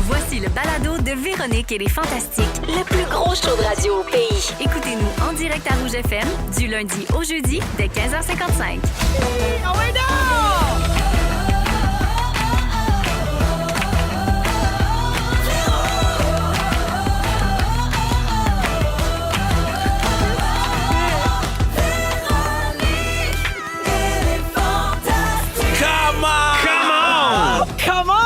Voici le balado de Véronique et les Fantastiques. Le plus gros show de radio au pays. Écoutez-nous en direct à Rouge FM du lundi au jeudi dès 15h55. Oh ouais, non!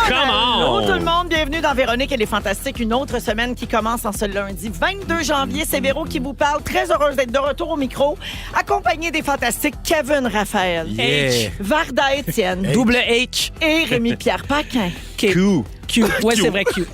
Allô tout le monde, bienvenue dans Véronique et les Fantastiques, une autre semaine qui commence en ce lundi 22 janvier. C'est Véro qui vous parle, très heureuse d'être de retour au micro, accompagnée des Fantastiques Kevin Raphaël, Yeah. Varda Étienne, Double H. et Rémi-Pierre Paquin. Q. Q. Ouais, c'est vrai, Q.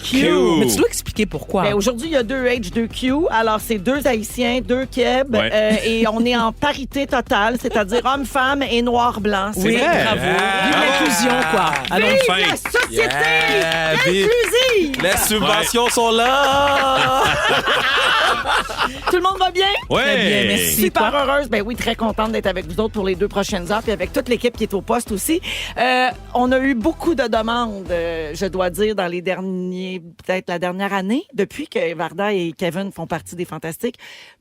Mais tu dois expliquer pourquoi. Ben, aujourd'hui, il y a 2 H, 2 Q. Alors, c'est 2 Haïtiens, 2 Keb. Ouais. Et on est en parité totale, c'est-à-dire homme-femme et noir-blanc. Oui, vrai. bravo. Ah. Vive l'inclusion, quoi. Allons Vive fin. la société Yeah, inclusive! Les subventions sont là! Tout le monde va bien? Ouais. Très bien, merci. Super Toi? heureuse. Ben oui, très contente d'être avec vous autres pour les 2 prochaines heures, puis avec toute l'équipe qui est au poste aussi. On a eu beaucoup de demandes, je dois dire, dans les derniers, peut-être la dernière année, depuis que Varda et Kevin font partie des Fantastiques.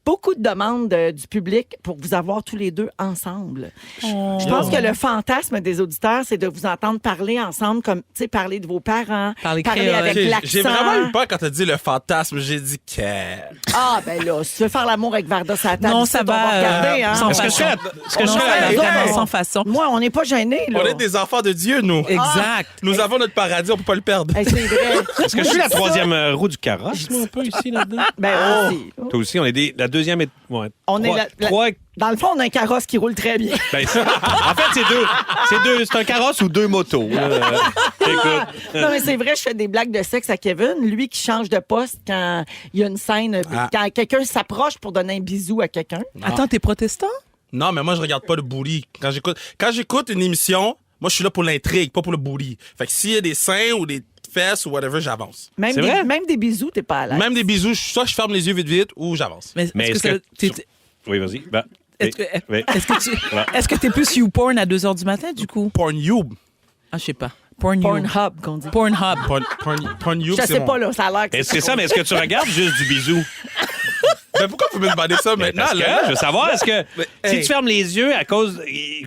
Beaucoup de demandes du public pour vous avoir tous les deux ensemble. Je pense que le fantasme des auditeurs, c'est de vous entendre parler ensemble, comme, tu sais, parler de vos parents, Parler parler créole. avec l'accent. J'ai vraiment eu peur quand t'as dit le fantasme. J'ai dit que... Ah, ben là, si tu veux faire l'amour avec Varda, ça attend. Non, ça va. regarder, hein? Sans Est-ce que façon. je On serais en fait Vraiment deux. sans façon. Moi, on n'est pas gênés, là. On est des enfants de Dieu, nous. Exact. Nous avons notre paradis, on peut pas le perdre. Hey, c'est vrai. Est-ce que je suis la troisième roue du carrosse, moi, un peu, ici, là-dedans? Ben, aussi. Toi aussi, on est la deuxième et... Ouais, On est trois... Dans le fond, on a un carrosse qui roule très bien. Ben, en fait, c'est un carrosse ou 2 motos. Écoute. Non, mais c'est vrai, je fais des blagues de sexe à Kevin. Lui qui change de poste quand il y a une scène, quand quelqu'un s'approche pour donner un bisou à quelqu'un. Attends, t'es protestant? Non, mais moi, je regarde pas le booty. Quand j'écoute une émission, moi, je suis là pour l'intrigue, pas pour le booty. Fait que s'il y a des seins ou des fesses ou whatever, j'avance. Même C'est vrai? même des bisous, t'es pas à l'aise. Même des bisous, soit je ferme les yeux vite ou j'avance. Mais Mais est-ce que t'es- Oui, vas-y. Ben, est-ce que- oui. est-ce que t'es plus YouPorn à 2h du matin, du coup? Pornhub. Ah, je sais pas. Pornhub. Pornhub, qu'on dit. Pornhub. Pornhub, Je c'est sais mon... pas, là, ça a l'air que Est-ce que c'est ça, mais est-ce que tu regardes juste du bisou? Mais pourquoi vous me demandez ça maintenant, Parce que, là? je veux savoir, est-ce que Mais, si hey. tu fermes les yeux à cause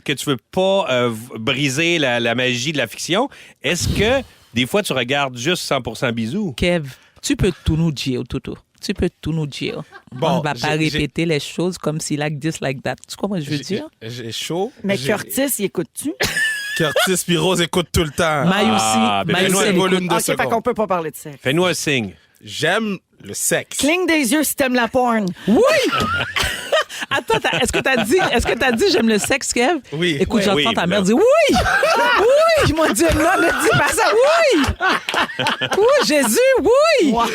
que tu veux pas briser la magie de la fiction, est-ce que des fois tu regardes juste 100% bisou? Kev, tu peux tout nous dire, Toto. Tu peux tout nous dire. Bon, On va pas j'ai- répéter les choses comme si like this, like that. Tu comprends ce que je veux dire? J'ai chaud. Mais J'ai- Curtis, il écoute-tu? Curtis puis Rose écoute tout le temps. Maï aussi. ben, Maï fais-nous aussi, un elle volume écoute. de OK, fait secondes. qu'on peut pas parler de sexe. Fais-nous un signe. J'aime le sexe. Cligne des yeux si t'aimes la porn. Oui! Attends, est-ce que t'as dit j'aime le sexe, Kev? Oui. Écoute, Oui, j'entends oui, ta mais mère là- dire oui! Oui! Mon Dieu, non, ne dis pas ça! Oui! Oui, Jésus, oui! Wow.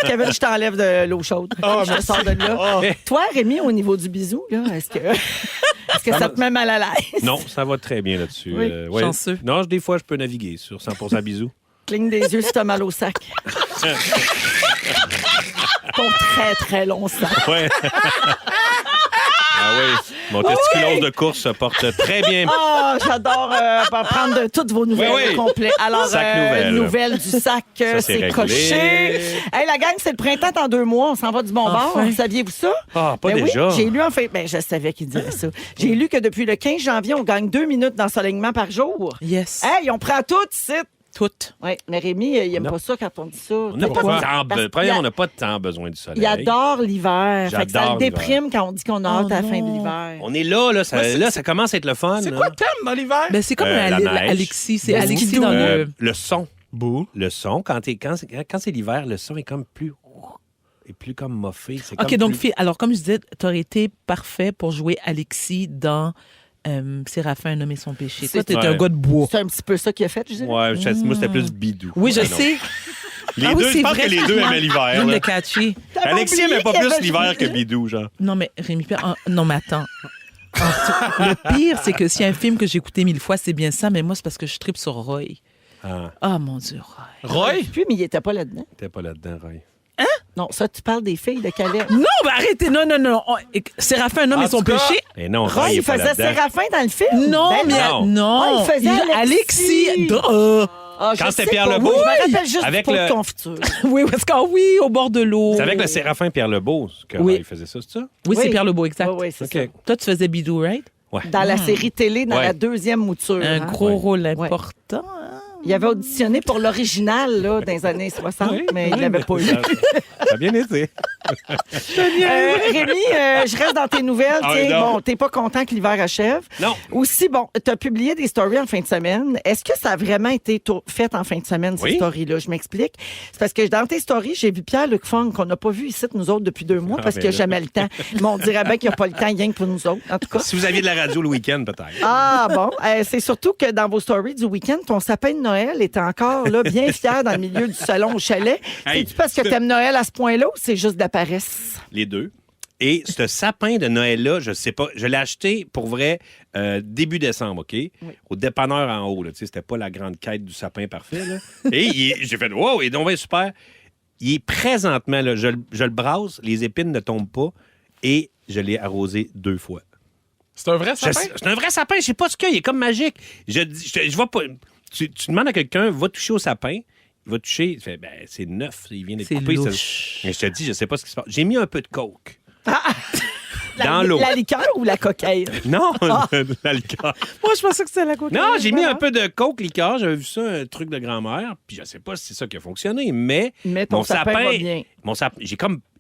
Kevin, je t'enlève de l'eau chaude. Je te sors de là. Toi, Rémi, au niveau du bisou, là, est-ce que ça te met mal à l'aise? Non, ça va très bien là-dessus. Oui, ouais. chanceux. Non, des fois, je peux naviguer sur 100% bisou. Cligne des yeux si t'as mal au sac. Ton très, très long sac. Ouais. Ah oui, mon testiculose de course se porte très bien. Oh, j'adore prendre de toutes vos nouvelles Oui, oui. au complet. Alors, Sac nouvelle. nouvelle du sac, Ça, c'est c'est réglé. coché. Hey, la gang, c'est le printemps dans 2 mois. On s'en va du bon bord. Enfin. Saviez-vous ça? Ah, pas Ben déjà. Oui, j'ai lu en fait. Ben, je savais qu'il dirait ça. J'ai lu que depuis le 15 janvier, on gagne 2 minutes d'ensoleillement par jour. Yes. Hey, on prend tout ici. Toutes. Oui, mais Rémi, il aime Non. pas ça quand on dit ça. On n'a pas Pourquoi? de temps. Parce Premièrement, on qu'il n'a pas de temps besoin du soleil. il adore l'hiver. Fait que ça J'adore le déprime quand on dit qu'on a hâte à la fin de l'hiver. On est là, ça commence à être le fun. C'est là. quoi le thème dans l'hiver? Ben, c'est comme La neige. Alexis. C'est Le Alexis skidoo. dans le... Le son. Bouh. Le son, quand c'est l'hiver, le son est comme plus... est plus comme moffé. C'est OK, comme donc, plus- fille, alors, comme je disais, t'aurais été parfait pour jouer Alexis dans Séraphin, un homme et son péché. Toi, t'es Ouais. un gars de bois. C'est un petit peu ça qu'il a fait, je dirais. Ouais, moi, c'était plus bidou. Oui, je Ouais, non. sais. Les Ah oui, deux, c'est je pense vrai, que les deux excuse-moi. aimaient l'hiver. Je viens de là. le catcher. T'avais Alexis oublié aimait pas qu'il y plus avait l'hiver que joué. bidou, genre. Non, mais Rémi Pierre, non, mais attends. Le pire, c'est que s'il y a un film que j'ai écouté 1000 fois, c'est bien ça, mais moi, c'est parce que je tripe sur Roy. Ah, Ah, mon Dieu, Roy. Roy? Puis, mais il était pas là-dedans. t'es pas là-dedans, Roy. Non, ça, tu parles des filles de Calais. Non, mais arrêtez, non. Séraphin, un homme En et son tout cas, péché. Mais non, Roy, Roy, il est pas faisait là-dedans. Séraphin dans le film. Non, Ben mais non. non. Ah, il faisait Alexis. Alexis. Ah, je Quand c'était sais Pierre pas. Lebeau, Oui, je me rappelle juste avec du pot le- de confiture. Oui, parce que oui, au bord de l'eau. C'est avec le Séraphin Pierre Lebeau que Oui. il faisait ça, c'est ça? Oui, c'est Oui. Pierre Lebeau, exact. Oui, oui, c'est OK. ça. Toi, tu faisais Bidou, right? Ouais. Dans la série télé, dans Ouais. la deuxième mouture. Un hein. gros Ouais. rôle important. Il avait auditionné pour l'original là, dans les années 60, mais il ne l'avait pas eu. Ça a bien été. Rémi, je reste dans tes nouvelles. Ah, Tiens, non. bon, t'es pas content que l'hiver achève. Non. Aussi, bon, tu as publié des stories en fin de semaine. Est-ce que ça a vraiment été fait en fin de semaine, ces Oui. stories-là? Je m'explique. C'est parce que dans tes stories, j'ai vu Pierre-Luc Fong, qu'on n'a pas vu ici, nous autres, depuis 2 mois, parce ben qu'il n'a là. jamais le temps. Mais on dirait bien qu'il n'y a pas le temps, rien que pour nous autres, en tout cas. Si vous aviez de la radio le week-end, peut-être. Ah bon, c'est surtout que dans vos stories du week-end, ton sapin de Noël est encore là, bien fier dans le milieu du salon au chalet. Hey, C'est-tu parce que t'aimes Noël à ce point-là ou c'est juste de la paresse? Les deux. Et ce sapin de Noël-là, je sais pas, je l'ai acheté pour vrai début décembre, OK? Au dépanneur en haut, là. Tu sais, c'était pas la grande quête du sapin parfait, là. Et j'ai fait, wow, il est donc bien super. Il est présentement, là, je le brasse, les épines ne tombent pas et je l'ai arrosé 2 fois. C'est un vrai sapin? C'est un vrai sapin, je sais pas ce qu'il y a, il est comme magique. Je vois pas. Tu demandes à quelqu'un, va toucher au sapin, il va toucher, il fait, ben, c'est neuf, il vient d'être C'est coupé. louche. Mais je te dis, je sais pas ce qui se passe. J'ai mis un peu de coke. Dans l'eau. La liqueur ou la cocaïne? Non, la liqueur. Moi, je pensais que c'était la côte. Non, j'ai mis un peu de coke liqueur. J'avais vu ça, un truc de grand-mère. Puis je sais pas si c'est ça qui a fonctionné, mais ton mon sapin sapin, va bien. mon sapin,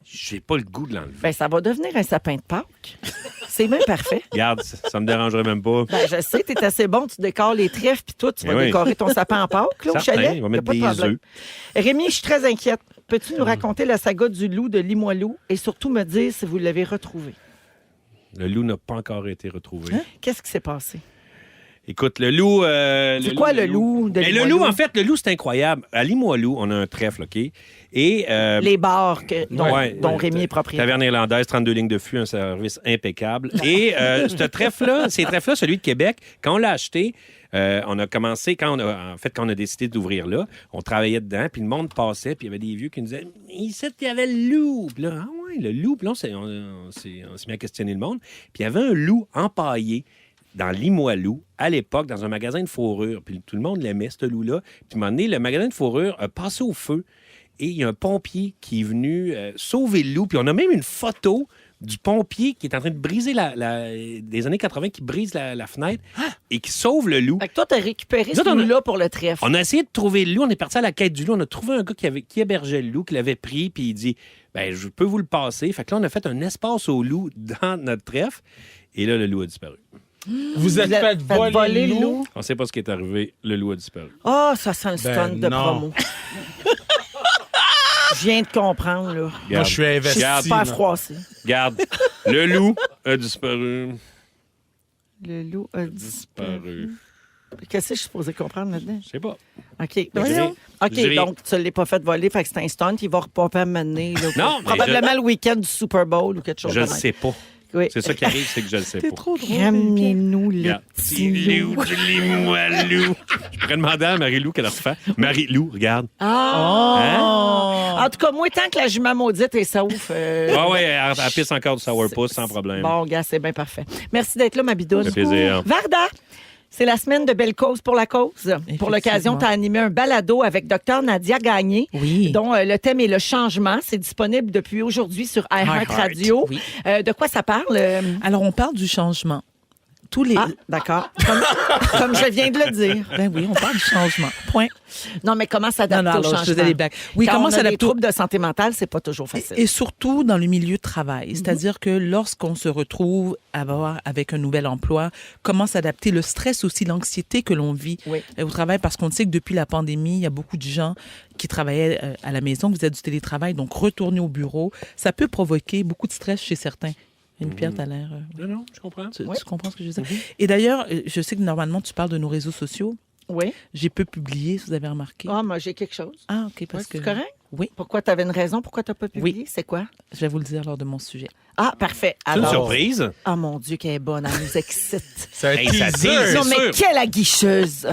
j'ai pas le goût de l'enlever. Ben, ça va devenir un sapin de Pâques. C'est même parfait. Regarde, ça me dérangerait même pas. Ben, je sais, t'es assez bon, tu décores les trèfles, puis toi, tu vas Eh oui. décorer ton sapin en Pâques, là, au Certain, chalet. il va Y a mettre pas de des problème. œufs. Rémi, je suis très inquiète. Peux-tu nous raconter la saga du loup de Limoilou et surtout me dire si vous l'avez retrouvé? Le loup n'a pas encore été retrouvé. Qu'est-ce qui s'est passé? Écoute, le loup... C'est quoi le loup de Mais le Limoilou? loup, en fait, le loup, c'est incroyable. À Limoilou, on a un trèfle, OK? Et... Les bars dont Ouais. Rémi est propriétaire. Taverne irlandaise, 32 lignes de fût, un service impeccable. Et ce trèfle-là, ces trèfles-là, celui de Québec, quand on l'a acheté, on a commencé, quand on a décidé d'ouvrir là, on travaillait dedans, puis le monde passait, puis il y avait des vieux qui nous disaient « Ici, il y avait le loup! » Puis là, « Ah ouais, le loup! » Puis là, on s'est mis à questionner le monde. Puis il y avait un loup empaillé dans Limoilou, à l'époque, dans un magasin de fourrure. Puis tout le monde l'aimait, ce loup-là. Puis à un moment donné, le magasin de fourrure a passé au feu. Et il y a un pompier qui est venu sauver le loup. Puis on a même une photo du pompier qui est en train de briser des années 80, qui brise la fenêtre et qui sauve le loup. Fait que toi, t'as récupéré Nous ce autres, on a- loup-là pour le trèfle. On a essayé de trouver le loup. On est parti à la quête du loup. On a trouvé un gars qui hébergeait le loup, qui l'avait pris, puis il dit ben je peux vous le passer. Fait que là, on a fait un espace au loup dans notre trèfle. Et là, le loup a disparu. Vous êtes Vous fait voler le loup? On ne sait pas ce qui est arrivé. Le loup a disparu. Ah, ça sent le stun de non. promo. Je viens de comprendre, là. Moi, je suis Je investi. suis super là. froissé. Regarde, le loup a disparu. Le loup a disparu. Disparu. Qu'est-ce que je suis supposé comprendre là-dedans? Je sais pas. OK. Voyons. OK, Je dirais- donc tu ne l'as pas fait voler, fait que c'est un stunt, il va repopper à mener. là, Non, mais probablement le week-end du Super Bowl ou quelque chose Je de ne même. sais pas. Oui. C'est ça qui arrive, c'est que je le sais C'est pas. trop drôle. Ramenez-nous le Regarde. petit loup. Loup, Limoilou. Je pourrais demander à Marie-Lou qu'elle a refait. Marie-Lou, regarde. Ah! En tout cas, moi, tant que la jument maudite est sauf... Ouais, elle pisse encore du sourpuss sans problème. Bon, gars, c'est bien parfait. Merci d'être là, ma bidoune. Ça fait plaisir. Varda, c'est la semaine de Belle Cause pour la cause. Pour l'occasion, tu as animé un balado avec Dr Nadia Gagné, Oui. dont le thème est le changement. C'est disponible depuis aujourd'hui sur iHeartRadio. Oui. De quoi ça parle? Alors, on parle du changement. Tous les... Ah, d'accord. Comme je viens de le dire. Ben oui, on parle du changement. Point. Non, mais comment s'adapter Non, au alors, je changement? faisais des blagues. Oui, Quand comment on a des s'adapter au- troubles de santé mentale, c'est pas toujours facile. Et surtout dans le milieu de travail. C'est-à-dire que lorsqu'on se retrouve avec un nouvel emploi, comment s'adapter, le stress aussi, l'anxiété que l'on vit Oui. au travail, parce qu'on sait que depuis la pandémie, il y a beaucoup de gens qui travaillaient à la maison, vous êtes du télétravail, donc retourner au bureau, ça peut provoquer beaucoup de stress chez certains. Une Pierre, t'as l'air... Non, je comprends. Tu comprends ce que je veux dire? Et d'ailleurs, je sais que normalement, tu parles de nos réseaux sociaux. Oui. J'ai peu publié, si vous avez remarqué. Ah, moi, j'ai quelque chose. Ah, OK, parce Ouais, c'est que... correct? Oui. Pourquoi tu avais une raison? Pourquoi tu n'as pas publié? Oui. C'est quoi? Je vais vous le dire lors de mon sujet. Ah, parfait. C'est une Alors, surprise. ah mon Dieu, qu'elle est bonne, elle nous excite. C'est un Hey, ça teaser. tease. Non, C'est mais sûr. quelle aguicheuse!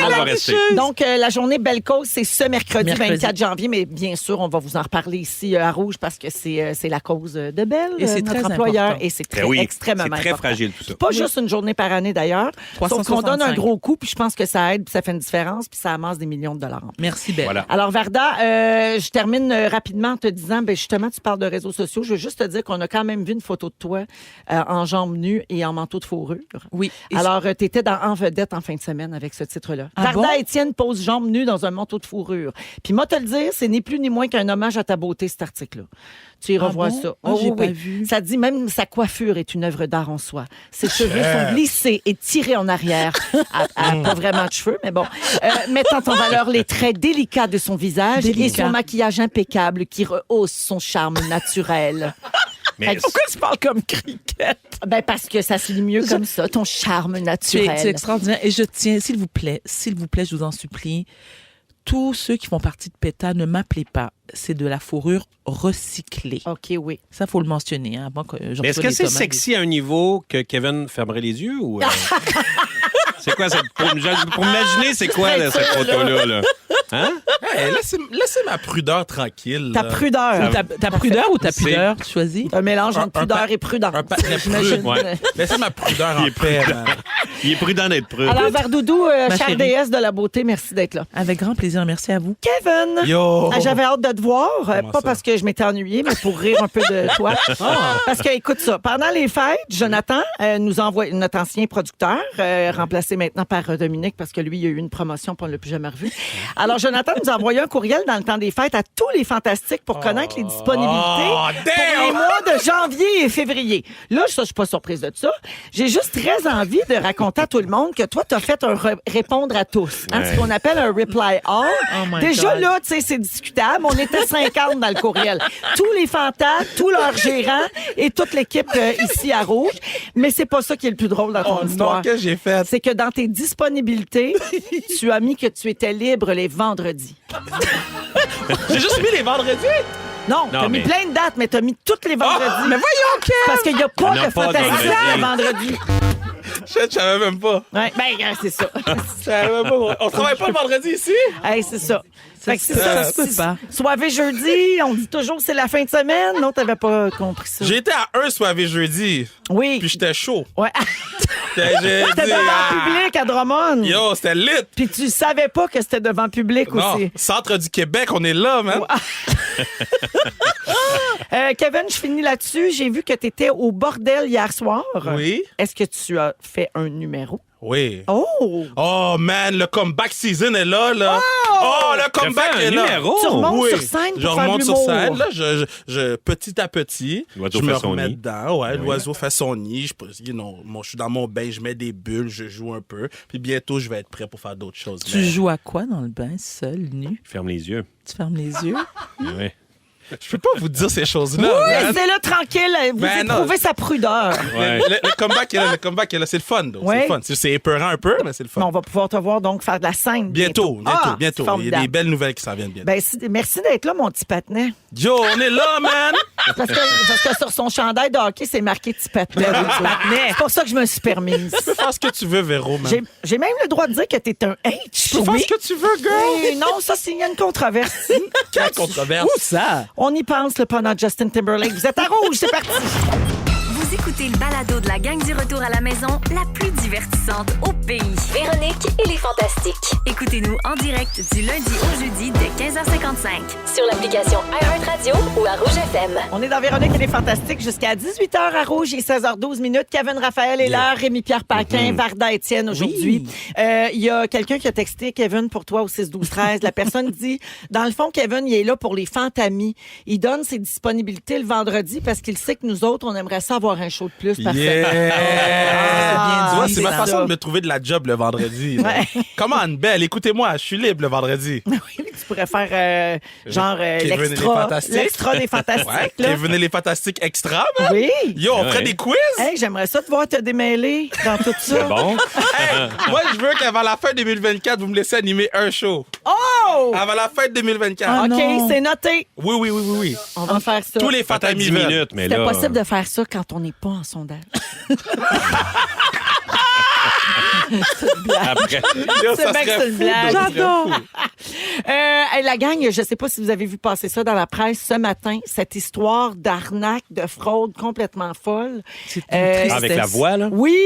On va rester. Donc, la journée Belle Cause, c'est ce mercredi Mercredi. 24 janvier, mais bien sûr, on va vous en reparler ici à Rouge parce que c'est la cause de Belle, Et c'est notre très employeur, important. et c'est Ben très, oui, extrêmement c'est très important. fragile, tout ça. Pas juste une journée par année, d'ailleurs. Sauf qu'on donne un 365. gros coup, puis je pense que ça aide, puis ça fait une différence, puis ça amasse des millions de dollars. Merci, Belle. Voilà. Alors, Varda, je termine rapidement en te disant, ben justement, tu parles de réseaux sociaux. Je veux juste te dire qu'on a quand même vu une photo de toi en jambes nues et en manteau de fourrure. Oui. Et Alors, tu étais En vedette en fin de semaine avec ce titre-là. Ah Varda bon? Étienne pose jambes nues dans un manteau de fourrure. Puis moi, te le dire, c'est ni plus ni moins qu'un hommage à ta beauté, cet article-là. Tu iras Ah voir bon? ça. Ah, j'ai pas vu. Ça dit même sa coiffure est une œuvre d'art en soi. Ses cheveux sont lissés et tirés en arrière. Pas vraiment de cheveux, mais bon. Mettant en valeur les traits délicats de son visage et Délicat. son maquillage impeccable qui rehausse son charme naturel. Mais Pourquoi tu parles comme cricket? Ben parce que ça se lit mieux comme ça, ton charme tu es naturel. extraordinaire. Et je tiens, s'il vous plaît, je vous en supplie, tous ceux qui font partie de PETA, ne m'appelez pas. C'est de la fourrure recyclée. OK, oui. Ça, il faut le mentionner, hein, avant que je Mais est-ce reçoive que des c'est tomates. sexy à un niveau que Kevin fermerait les yeux ou c'est quoi cette pour m'imaginer c'est quoi là, cette photo là? Hein? Hey, laissez ma prudeur tranquille. Ta là. prudeur. Ta prudeur ou ta C'est- pudeur, tu choisis? Un mélange entre Un pudeur pa- et prudence. Un pa- J'imagine. Ouais. Laissez ma prudeur en paix. man. Il est prudent d'être prude. Alors, Vardoudou, Ma chère chérie. déesse de la beauté, merci d'être là. Avec grand plaisir. Merci à vous. Kevin! Yo! Ah, j'avais hâte de te voir, Comment pas ça? parce que je m'étais ennuyée, mais pour rire un peu de toi. Parce que, écoute ça, pendant les fêtes, Jonathan nous envoie notre ancien producteur, remplacé maintenant par Dominique, parce que lui, il a eu une promotion, puis on ne l'a plus jamais revu. Alors, Jonathan nous a envoyé un courriel dans le temps des fêtes à tous les fantastiques pour connaître les disponibilités Oh, pour les damn! mois de janvier et février. Là, ça, je suis pas surprise de ça. J'ai juste très envie de raconter à tout le monde que toi, tu as fait un répondre à tous. Hein, Ouais. ce qu'on appelle un reply all. Oh my Déjà God. là, tu sais, c'est discutable. On était 50 dans le courriel. Tous les fantas, tous leurs gérants et toute l'équipe ici à Rouge. Mais c'est pas ça qui est le plus drôle dans ton Oh histoire. non, qu'est-ce que j'ai fait? C'est que dans tes disponibilités, tu as mis que tu étais libre les vendredis. J'ai juste mis les vendredis. Non, Non, t'as mis mais- plein de dates, mais t'as mis toutes les vendredis. mais voyons, Kev! Parce qu'il n'y a On pas n'a de pas de fantastique le vendredi. vendredi. Je savais même pas. Ouais, ben, c'est ça. Je savais même pas. On travaille pas le vendredi ici? Hey, c'est ça. Fait que c'est ça ça. se peut pas. Soirée jeudi, on dit toujours c'est la fin de semaine. Non, t'avais pas compris ça. J'ai été à un soirée jeudi, Oui. puis j'étais chaud. Ouais. J'ai C'était dit, devant ah, public à Drummond. Yo, c'était lit. Puis tu savais pas que c'était devant public Non, aussi. centre du Québec, on est là, man. Kevin, je finis là-dessus. J'ai vu que tu étais au bordel hier soir. Oui. Est-ce que tu as fait un numéro? Oui. Oh! Oh, man, le comeback season est là, là. Oh, le comeback fait un est là. numéro. Tu remontes Oui. sur scène pour Je faire remonte de sur l'humour. scène, là, je petit à petit, L'oiseau je me fait son remets nid. dedans. Ouais, l'oiseau fait son nid. Je suis dans mon bain, je mets des bulles, je joue un peu. Puis bientôt, je vais être prêt pour faire d'autres choses. Tu joues à quoi dans le bain, seul, nu? Ferme les yeux. Tu fermes les yeux? Ouais. Je peux pas vous dire ces choses-là. Oui, man. c'est là tranquille. Vous Ben non. éprouvez sa prudeur. Ouais. Le comeback est là, c'est le fun. donc. Ouais. C'est le fun. C'est épeurant un peu, mais c'est le fun. Mais on va pouvoir te voir donc faire de la scène. Bientôt. Ah, Il y a formidable. des belles nouvelles qui s'en viennent bientôt. Ben, merci d'être là, mon petit patinet. Yo, on est là, man! Parce que sur son chandail de hockey, c'est marqué petit patinet. C'est pour ça que je me suis permise. Tu peux faire ce que tu veux, Véro, man. J'ai même le droit de dire que t'es un H. Tu peux faire ce que tu veux, girl! Non, ça, il y a une controverse. Quelle controverse! Où ça? On y pense, le pendant Justin Timberlake. Vous êtes à rouge, c'est parti. Vous écoutez le balado de la gang du retour à la maison, la plus divertissante au pays. Véronique et les Fantastiques. Écoutez-nous en direct du lundi au jeudi dès 15h55. Sur l'application iHeartRadio ou à Rouge FM. On est dans Véronique et les Fantastiques jusqu'à 18h à Rouge et 16h12 minutes. Kevin Raphaël est là, Rémi-Pierre Paquin, Varda Étienne aujourd'hui. Il y a quelqu'un qui a texté Kevin pour toi au 6-12-13. La personne dit, dans le fond, Kevin, il est là pour les fantamis. Il donne ses disponibilités le vendredi parce qu'il sait que nous autres, on aimerait ça avoir un show de plus par semaine. bien Tu vois, dit, c'est ma ça. façon de me trouver de la job le vendredi. là. Ouais. Come on, Belle, écoutez-moi, je suis libre le vendredi. Oui, tu pourrais faire genre Kevin et les l'extra Fantastiques. l'extra des Fantastiques. Ouais, là. Kevin et les Fantastiques extra, man. Oui. Yo, on Ouais. ferait des quiz? Hey, j'aimerais ça te voir te démêler dans tout ça. C'est bon. Hey, moi, je veux qu'avant la fin 2024, vous me laissiez animer un show. Oh! Oh! Avant la fête 2024. Ah, OK, non. c'est noté. Oui. On va faire ça. Tous les Peut-être fantamis 10 veulent. minutes, mais C'était là... possible de faire ça quand on n'est pas en sondage. Après. Yo, C'est bien que c'est une blague. J'adore. Hey, la gang, je ne sais pas si vous avez vu passer ça dans la presse ce matin, cette histoire d'arnaque, de fraude complètement folle. C'est une tristesse. Avec la voix, là? Oui,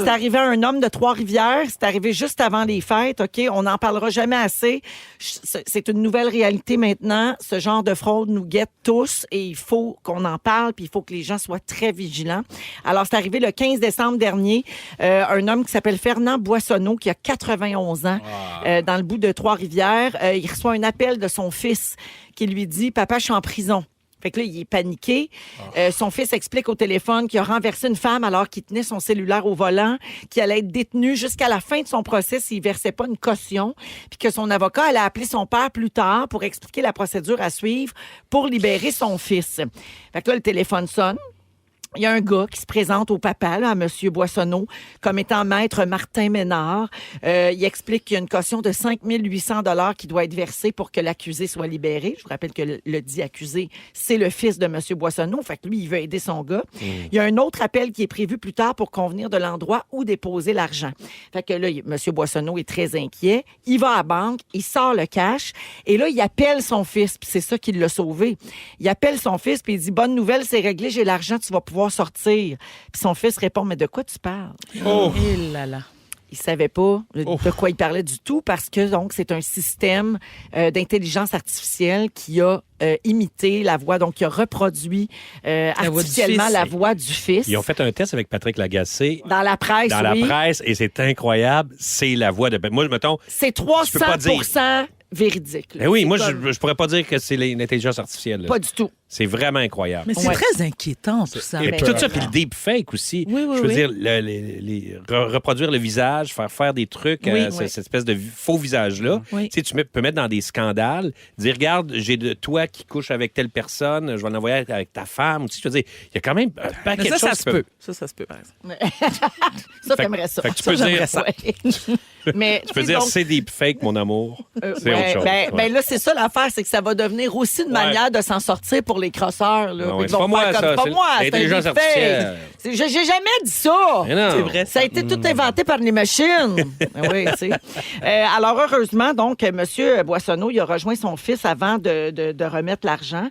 c'est arrivé à un homme de Trois-Rivières. C'est arrivé juste avant les fêtes. OK, on n'en parlera jamais assez. C'est une nouvelle réalité maintenant. Ce genre de fraude nous guette tous et il faut qu'on en parle puis il faut que les gens soient très vigilants. Alors, c'est arrivé le 15 décembre dernier. Un homme qui s'appelle Fernand Boissonneau, qui a 91 ans, dans le bout de Trois-Rivières. Il reçoit un appel de son fils qui lui dit « Papa, je suis en prison ». Fait que là, il est paniqué. Son fils explique au téléphone qu'il a renversé une femme alors qu'il tenait son cellulaire au volant, qu'il allait être détenu jusqu'à la fin de son procès s'il versait pas une caution, puis que son avocat allait appeler son père plus tard pour expliquer la procédure à suivre pour libérer son fils. Fait que là, le téléphone sonne. Il y a un gars qui se présente au papa, là, à M. Boissonneau, comme étant maître Martin Ménard. Il explique qu'il y a une caution de 5 800 $ qui doit être versée pour que l'accusé soit libéré. Je vous rappelle que le dit accusé, c'est le fils de M. Boissonneau. Fait que lui, il veut aider son gars. Il y a un autre appel qui est prévu plus tard pour convenir de l'endroit où déposer l'argent. Fait que là, M. Boissonneau est très inquiet. Il va à la banque, il sort le cash et là, il appelle son fils. Puis c'est ça qui l'a sauvé. Il appelle son fils puis il dit « Bonne nouvelle, c'est réglé, j'ai l'argent, tu vas pouvoir sortir. » Puis son fils répond, « Mais de quoi tu parles? » Et là là. Il savait pas de quoi il parlait du tout parce que donc c'est un système d'intelligence artificielle qui a imité la voix, donc qui a reproduit artificiellement la voix du fils. Ils ont fait un test avec Patrick Lagacé. Dans la presse, Dans oui. la presse, et c'est incroyable. C'est la voix de... Moi, mettons... C'est Je peux pas dire. 300% véridique. là. Ben oui, C'est moi, comme- je pourrais pas dire que c'est l'intelligence artificielle. là. Pas du tout. C'est vraiment incroyable. Mais c'est Ouais. très inquiétant, tout ça. Et Ben, puis tout ça, puis le deepfake aussi. Oui, oui, je veux oui. dire, reproduire le visage, faire des trucs, Oui, cette espèce de faux visage-là. Oui. Tu sais, peux mettre dans des scandales, dire, regarde, j'ai de toi qui couche avec telle personne, je vais l'envoyer avec ta femme. Tu sais, je veux dire, il y a quand même un paquet Mais de ça choses se qui peut. Ça se peut, par exemple. Ça, t'aimerais ça. fait que tu peux dire- j'aimerais ça. Ouais. Mais, Tu peux sais, dire, donc, c'est deepfake, mon amour. C'est ouais, autre chose. ben, Ouais. là, c'est ça l'affaire, c'est que ça va devenir aussi une manière de s'en sortir pour les crosseurs. Là. Ah ouais, Ils c'est vont pas moi, faire ça, comme, c'est pas moi, c'est un l'intelligence deepfake. artificielle. J'ai jamais dit ça. Mais non. C'est vrai. Ça a été tout inventé par les machines. Oui, tu sais. Alors, heureusement, donc, M. Boissonneau, il a rejoint son fils avant de remettre l'argent.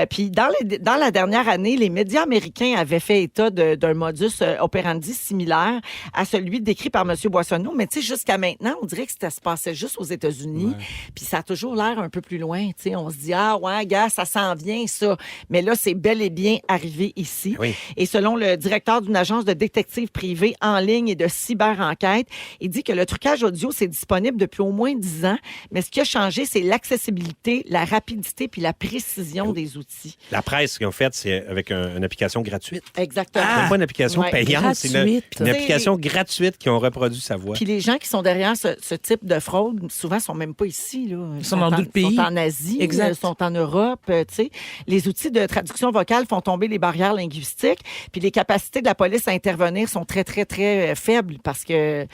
Puis, dans la dernière année, les médias américains avaient fait état d'un modus operandi similaire à celui décrit par M. Boissonneau. Mais, tu sais, jusqu'à maintenant, on dirait que ça se passait juste aux États-Unis. Puis, ça a toujours l'air un peu plus loin. Tu sais, on se dit, ah, ouais, gars, ça s'en vient, ça. Mais là, c'est bel et bien arrivé ici. Oui. Et selon le directeur d'une agence de détectives privée en ligne et de cyber-enquête, il dit que le trucage audio, c'est disponible depuis au moins 10 ans. Mais ce qui a changé, c'est l'accessibilité, la rapidité puis la précision des outils. La presse qu'ils ont faite, c'est avec une application gratuite. Exactement. C'est pas une application Ouais. payante, c'est Gratuite. une application gratuite qui ont reproduit sa voix. Puis les gens qui sont derrière ce type de fraude, souvent, sont même pas ici. Là. Ils sont dans d'autres pays. Ils sont en Asie, Exact. ils sont en Europe. Tu sais. Les outils de traduction vocale font tomber les barrières linguistiques. Puis les capacités de la police à intervenir sont très, très, très faibles parce que tu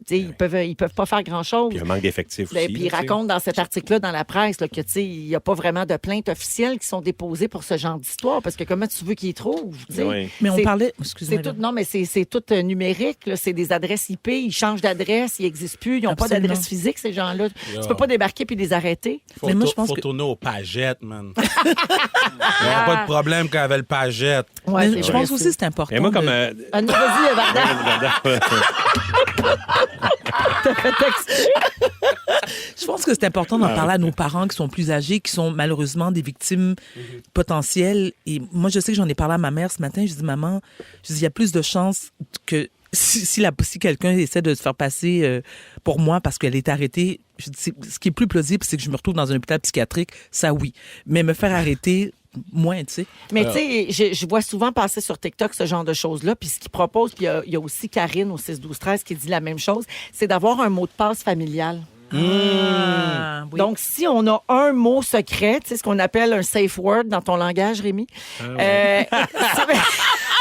sais, ils peuvent pas faire grand-chose. Puis il y a un manque d'effectifs aussi. Puis il là, tu sais. raconte dans cet article-là, dans la presse, là, que tu sais, il n'y a pas vraiment de plaintes officielles qui sont déposées pour ce genre d'histoire, parce que comment tu veux qu'ils trouvent? Tu sais? Oui. Mais on C'est- parlait... C'est Excusez-moi. tout, non, mais c'est tout numérique. là. C'est des adresses IP. Ils changent d'adresse. Ils n'existent plus. Ils n'ont pas Absolument. d'adresse physique, ces gens-là. Tu peux pas débarquer puis les arrêter. Faut, Mais moi, je pense faut que- tourner aux pagettes, man. Il n'y a pas de problème quand avait le pagette. Ouais, Mais c'est je vrai, pense aussi que c'est important. Et moi, de- comme... Ah, non, vas-y, Varda. T'as fait exprès. Je pense que c'est important d'en parler à nos parents qui sont plus âgés, qui sont malheureusement des victimes potentielles. Et moi, je sais que j'en ai parlé à ma mère ce matin. Je dis, maman, il y a plus de chances que si quelqu'un essaie de se faire passer pour moi parce qu'elle est arrêtée, je dis, ce qui est plus plausible, c'est que je me retrouve dans un hôpital psychiatrique. Ça, oui. Mais me faire arrêter, moins, tu sais. Mais tu sais, je vois souvent passer sur TikTok ce genre de choses-là. Puis ce qu'ils proposent, puis il y a aussi Karine au 6-12-13 qui dit la même chose, c'est d'avoir un mot de passe familial. Ah, oui. Donc, si on a un mot secret, tu sais, ce qu'on appelle un safe word dans ton langage, Rémi,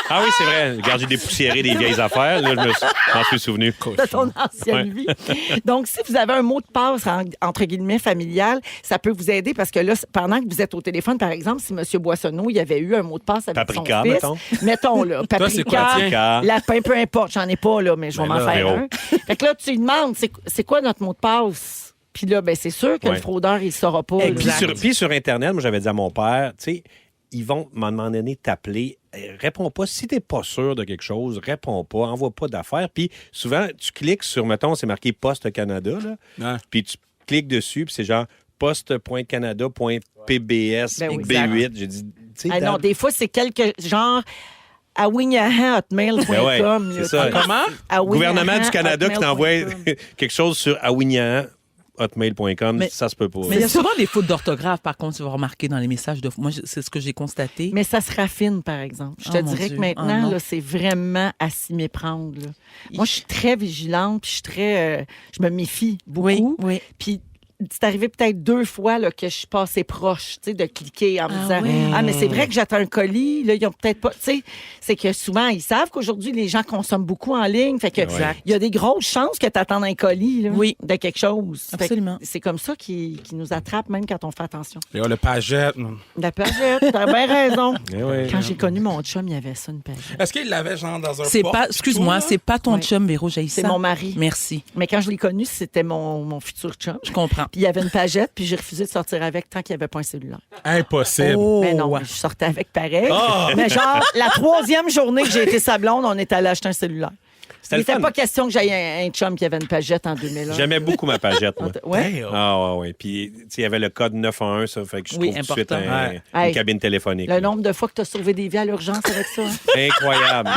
Ah oui, c'est vrai. Regarde, j'ai dépoussiéré des vieilles affaires. Là, m'en suis souvenu. De ton ancienne vie. Donc, si vous avez un mot de passe, entre guillemets, familial, ça peut vous aider parce que là, pendant que vous êtes au téléphone, par exemple, si M. Boissonneau, il y avait eu un mot de passe avec Paprika, son fils. Mettons, là, c'est quoi, paprika, tiens? lapin, peu importe, j'en ai pas, là, mais je vais m'en faire Véro. un. Fait que là, tu lui demandes, c'est quoi notre mot de passe? Puis là, ben, c'est sûr que le fraudeur, il ne saura pas. là. Puis sur Internet, moi, j'avais dit à mon père, tu sais, ils vont, à un moment donné, t'appeler. Réponds pas. Si t'es pas sûr de quelque chose, réponds pas. Envoie pas d'affaires. Puis souvent, tu cliques sur, mettons, c'est marqué Poste Canada, là. Ouais. Puis tu cliques dessus, puis c'est genre poste.canada.pbs Ben oui, B8. J'ai dit, tu sais, Ah non, des fois, c'est quelque genre awignahan@hotmail.com. Ben ouais, là, c'est ça. Comment? Gouvernement du Canada qui t'envoie awignahan@hotmail.com. quelque chose sur awignahan.hotmail.com, Mais- ça se peut pas. Mais il y a souvent des fautes d'orthographe, par contre, tu vas remarquer dans les messages de. Moi, c'est ce que j'ai constaté. Mais ça se raffine, par exemple. Je te Oh, mon dirais Dieu. que maintenant, Oh, non. là, c'est vraiment à s'y méprendre. Là. Moi, je suis très vigilante, puis je suis très... je me méfie beaucoup. Oui, oui. Puis c'est arrivé peut-être 2 fois là, que je suis passée proche, tu sais, de cliquer en me disant oui. « Ah, mais c'est vrai que j'attends un colis. » Là, ils ont peut-être pas... Tu sais, c'est que souvent, ils savent qu'aujourd'hui, les gens consomment beaucoup en ligne. Fait que il y a des grosses chances que tu attendes un colis là, Oui. de quelque chose. Fait que Absolument. c'est comme ça qu'ils nous attrapent, même quand on fait attention. Le pagette. La pagette, t'as bien raison. Eh oui. Quand j'ai connu mon chum, il y avait ça, une pagette. Est-ce qu'il l'avait genre dans un C'est porte, pas, excuse-moi, tout, là? c'est pas ton Oui. chum, Véro, j'ai C'est ça. mon mari. Merci. Mais quand je l'ai connu, c'était mon futur chum. Je comprends. Puis il y avait une pagette, puis j'ai refusé de sortir avec tant qu'il n'y avait pas un cellulaire. Impossible. Mais non, je sortais avec pareil. Mais genre, la 3e journée que j'ai été sa blonde, on est allé acheter un cellulaire. C'était Il le n'était fun. pas question que j'aille un chum qui avait une pagette en 2001. J'aimais beaucoup ma pagette, moi. Ouais. Ah, ouais. Puis, tu sais, il y avait le code 911, ça fait que je Oui, trouve tout de suite important. une Hey. cabine téléphonique. Le nombre de fois que tu as sauvé des vies à l'urgence avec ça. Hein? Incroyable.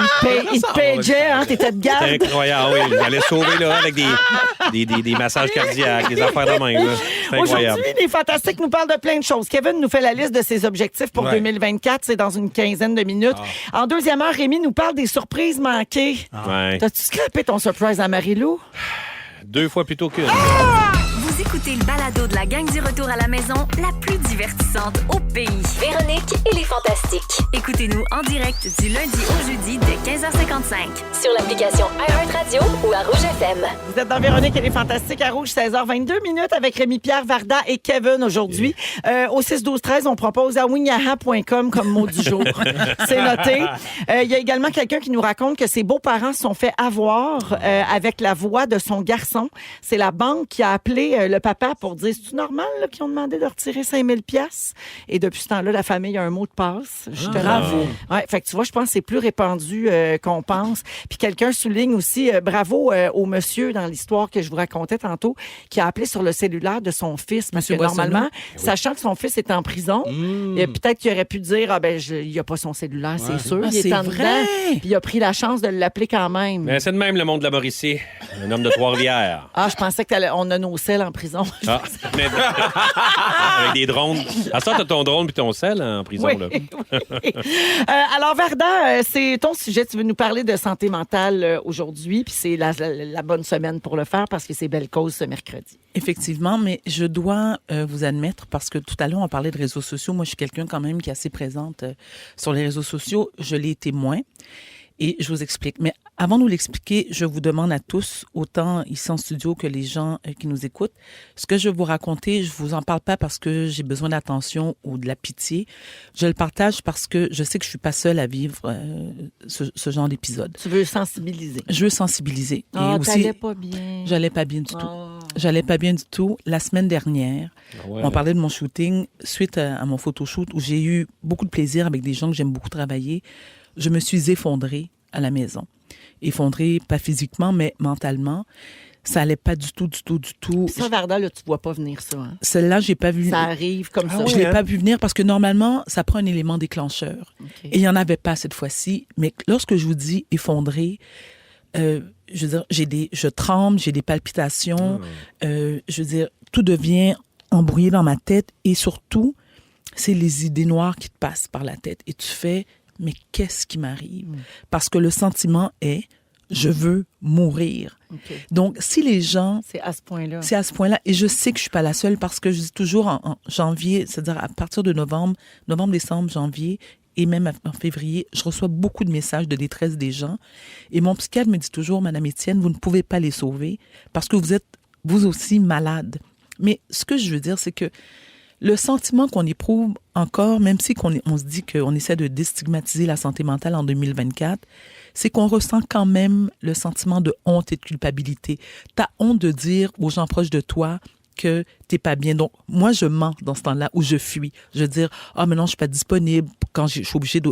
Il te pageait, hein? T'étais de garde. Incroyable, oui. J'allais sauver là avec des massages cardiaques, des affaires de même. là. C'est incroyable. Aujourd'hui, les Fantastiques nous parlent de plein de choses. Kevin nous fait la liste de ses objectifs pour Ouais. 2024. C'est dans une quinzaine de minutes. En deuxième heure, Rémi nous parle des surprises manquées. Ouais. T'as-tu scrappé ton surprise à Marie-Lou? 2 fois plutôt qu'une. Vous écoutez le balado de la gang du retour à la maison, la plus divertissante au pays. Véronique et les Fantastiques. Écoutez-nous en direct du lundi au jeudi dès 15h55. Sur l'application iHeartRadio ou à Rouge FM. Vous êtes dans Véronique et les Fantastiques à Rouge, 16h22 minutes avec Rémi-Pierre Varda et Kevin aujourd'hui. Au 6-12-13, on propose awignaha.com comme mot du jour. C'est noté. Il y a également quelqu'un qui nous raconte que ses beaux-parents se sont fait avoir avec la voix de son garçon. C'est la banque qui a appelé le papa pour dire « C'est-tu normal là, qu'ils ont demandé de retirer 5000 pièces Et depuis ce temps-là, la famille a un mot de passe. Je te bravo. Ouais, fait que tu vois, je pense que c'est plus répandu qu'on pense. Puis quelqu'un souligne aussi bravo au monsieur dans l'histoire que je vous racontais tantôt qui a appelé sur le cellulaire de son fils parce Monsieur que normalement, Boissonneau. sachant que son fils est en prison, peut-être qu'il aurait pu dire il a pas son cellulaire, c'est sûr, Ah, il est c'est en vrai. dedans. Puis il a pris la chance de l'appeler quand même. Mais c'est de même le monde de la Mauricie. Un homme de Trois-Rivières. Ah, je pensais qu'on a nos selles en prison. Ah, mais- avec des drones. À ça, t'as ton drone puis ton sel en prison. Oui, Là. oui. Alors, Varda, c'est ton sujet. Tu veux nous parler de santé mentale aujourd'hui, puis c'est la bonne semaine pour le faire parce que c'est belle cause ce mercredi. Effectivement, mais je dois vous admettre, parce que tout à l'heure, on parlait de réseaux sociaux. Moi, je suis quelqu'un quand même qui est assez présente sur les réseaux sociaux. Je l'ai été moins. Et je vous explique. Mais avant de vous l'expliquer, je vous demande à tous, autant ici en studio que les gens qui nous écoutent, ce que je vais vous raconter, je vous en parle pas parce que j'ai besoin d'attention ou de la pitié. Je le partage parce que je sais que je suis pas seule à vivre ce genre d'épisode. Tu veux sensibiliser. Je veux sensibiliser. Ah, Et aussi, t'allais pas bien. j'allais pas bien du tout. Ah. J'allais pas bien du tout. La semaine dernière, Ouais. on parlait de mon shooting suite à mon photoshoot où j'ai eu beaucoup de plaisir avec des gens que j'aime beaucoup travailler. Je me suis effondrée à la maison. Effondrée, pas physiquement, mais mentalement. Ça allait pas du tout. Ça, Varda, là, tu vois pas venir ça. Hein? Celle-là, j'ai pas vu. Ça arrive comme ça. Je l'ai pas vu venir parce que normalement, ça prend un élément déclencheur. OK. Et il n'y en avait pas cette fois-ci. Mais lorsque je vous dis effondré, je veux dire, je tremble, j'ai des palpitations. Je veux dire, tout devient embrouillé dans ma tête. Et surtout, c'est les idées noires qui te passent par la tête. Et tu fais, mais qu'est-ce qui m'arrive? Parce que le sentiment est, je veux mourir. OK. Donc, si les gens... C'est à ce point-là. C'est à ce point-là. Et je sais que je suis pas la seule parce que je dis toujours en janvier, c'est-à-dire à partir de novembre, décembre, janvier et même en février, je reçois beaucoup de messages de détresse des gens. Et mon psychiatre me dit toujours, Madame Étienne, vous ne pouvez pas les sauver parce que vous êtes vous aussi malade. Mais ce que je veux dire, c'est que le sentiment qu'on éprouve encore, même si on se dit qu'on essaie de déstigmatiser la santé mentale en 2024, c'est qu'on ressent quand même le sentiment de honte et de culpabilité. T'as honte de dire aux gens proches de toi que t'es pas bien. Donc, moi, je mens dans ce temps-là où je fuis. Je veux dire, mais non, je suis pas disponible quand je suis obligée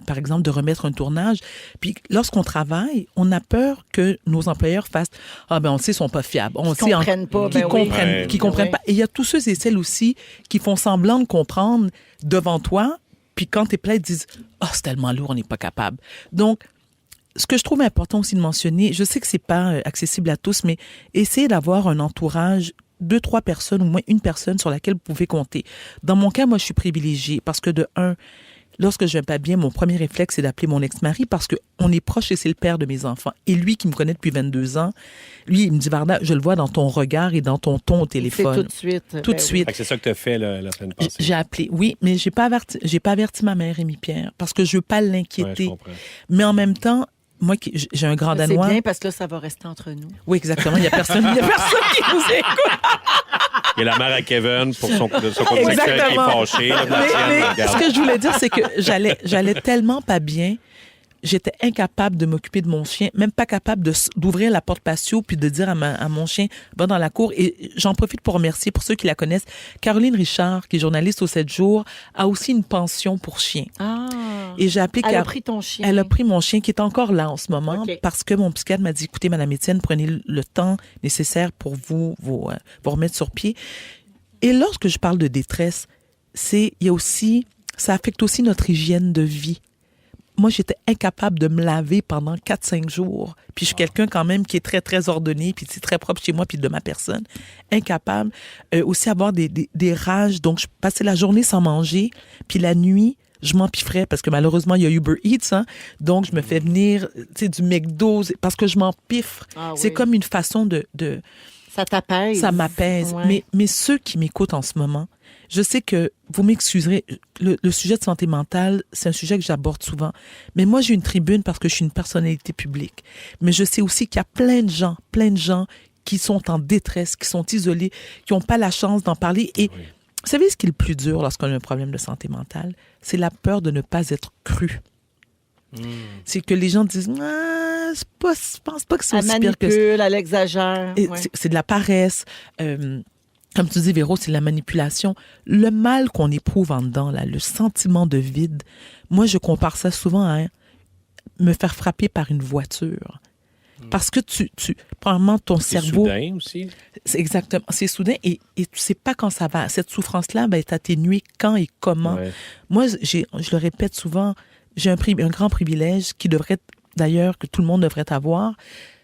par exemple, de remettre un tournage. Puis, lorsqu'on travaille, on a peur que nos employeurs fassent on le sait, ils sont pas fiables. On Qui comprennent pas. Qui comprennent pas. Et il y a tous ceux et celles aussi qui font semblant de comprendre devant toi. Puis, quand t'es plein, ils disent c'est tellement lourd, on n'est pas capable. Donc, ce que je trouve important aussi de mentionner, je sais que c'est pas accessible à tous, mais essayez d'avoir un entourage, 2-3 personnes, au moins une personne sur laquelle vous pouvez compter. Dans mon cas, moi, je suis privilégiée parce que de un, lorsque je vais pas bien, mon premier réflexe, c'est d'appeler mon ex-mari parce qu'on est proche et c'est le père de mes enfants. Et lui, qui me connaît depuis 22 ans, lui, il me dit, Varda, je le vois dans ton regard et dans ton ton au téléphone. C'est tout de suite. Tout de suite. Fait que c'est ça que tu as fait la semaine passée. J'ai appelé, oui, mais j'ai pas averti ma mère, Rémi-Pierre, parce que je veux pas l'inquiéter. Ouais, je comprends. Mais en même temps, moi, j'ai un grand danois. C'est bien parce que là, ça va rester entre nous. Oui, exactement. Il y a personne qui nous écoute. Il y a la mère à Kevin pour son compte sexuel qui est fâché. Mais ce que je voulais dire, c'est que j'allais tellement pas bien. J'étais incapable de m'occuper de mon chien, même pas capable d'ouvrir la porte patio puis de dire à mon chien, va dans la cour. Et j'en profite pour remercier, pour ceux qui la connaissent, Caroline Richard, qui est journaliste au 7 jours, a aussi une pension pour chien. Ah. Et j'ai appelé Elle a pris ton chien. Elle a pris mon chien qui est encore là en ce moment parce que mon psychiatre m'a dit, écoutez, Madame Étienne, prenez le temps nécessaire pour vous remettre sur pied. Et lorsque je parle de détresse, ça affecte aussi notre hygiène de vie. Moi, j'étais incapable de me laver pendant 4-5 jours. Puis je suis quelqu'un quand même qui est très, très ordonné, puis c'est très propre chez moi, puis de ma personne. Incapable. Aussi avoir des rages. Donc, je passais la journée sans manger. Puis la nuit, je m'empiffrais parce que malheureusement, il y a Uber Eats. Hein? Donc, je me fais venir du McDo parce que je m'empiffre. C'est comme une façon de... Ça t'apaise. Ça m'apaise. Ouais. Mais ceux qui m'écoutent en ce moment, je sais que vous m'excuserez, le sujet de santé mentale, c'est un sujet que j'aborde souvent. Mais moi, j'ai une tribune parce que je suis une personnalité publique. Mais je sais aussi qu'il y a plein de gens qui sont en détresse, qui sont isolés, qui n'ont pas la chance d'en parler. Et vous savez ce qui est le plus dur lorsqu'on a un problème de santé mentale? C'est la peur de ne pas être cru. C'est que les gens disent, je pense pas que c'est aussi pire que ça. Elle manipule, elle exagère. Ouais. C'est de la paresse. Comme tu dis, Véro, c'est de la manipulation. Le mal qu'on éprouve en dedans, là, le sentiment de vide, moi, je compare ça souvent à me faire frapper par une voiture. Parce que probablement, ton cerveau... C'est soudain aussi. C'est exactement. C'est soudain et tu sais pas quand ça va. Cette souffrance-là est atténuée quand et comment. Ouais. Moi, je le répète souvent, j'ai un grand privilège qui devrait, d'ailleurs, que tout le monde devrait avoir.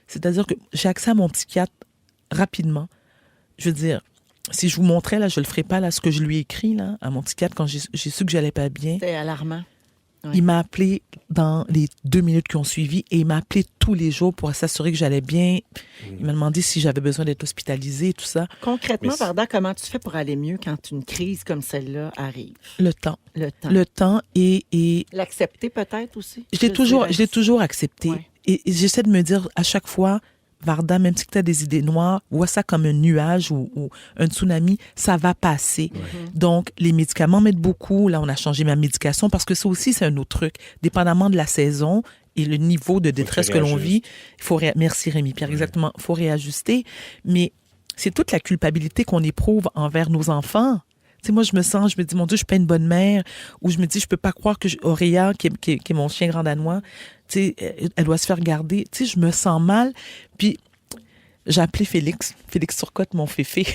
C'est-à-dire que j'ai accès à mon psychiatre rapidement. Je veux dire, si je vous montrais, là, je le ferais pas, là, ce que je lui ai écrit, là, à mon psychiatre quand j'ai su que j'allais pas bien. C'est alarmant. Ouais. Il m'a appelé dans les 2 minutes qui ont suivi et il m'a appelé tous les jours pour s'assurer que j'allais bien. Il m'a demandé si j'avais besoin d'être hospitalisée et tout ça. Concrètement, Varda, comment tu fais pour aller mieux quand une crise comme celle-là arrive? Le temps. Le temps et... L'accepter peut-être aussi? Je l'ai toujours accepté. Ouais. Et j'essaie de me dire à chaque fois, Varda, même si tu as des idées noires, vois ça comme un nuage ou un tsunami, ça va passer. Donc, les médicaments m'aident beaucoup. Là, on a changé ma médication parce que ça aussi, c'est un autre truc. Dépendamment de la saison et le niveau de détresse que l'on vit, il faut merci Rémi-Pierre, exactement, il faut réajuster. Mais c'est toute la culpabilité qu'on éprouve envers nos enfants. Tu sais, moi, je me dis, mon Dieu, je suis pas une bonne mère. Ou je me dis, je peux pas croire que Auréa, qui est mon chien grand danois, tu sais, elle doit se faire garder. Tu sais, je me sens mal. Puis, j'ai appelé Félix Turcotte, mon Féfé,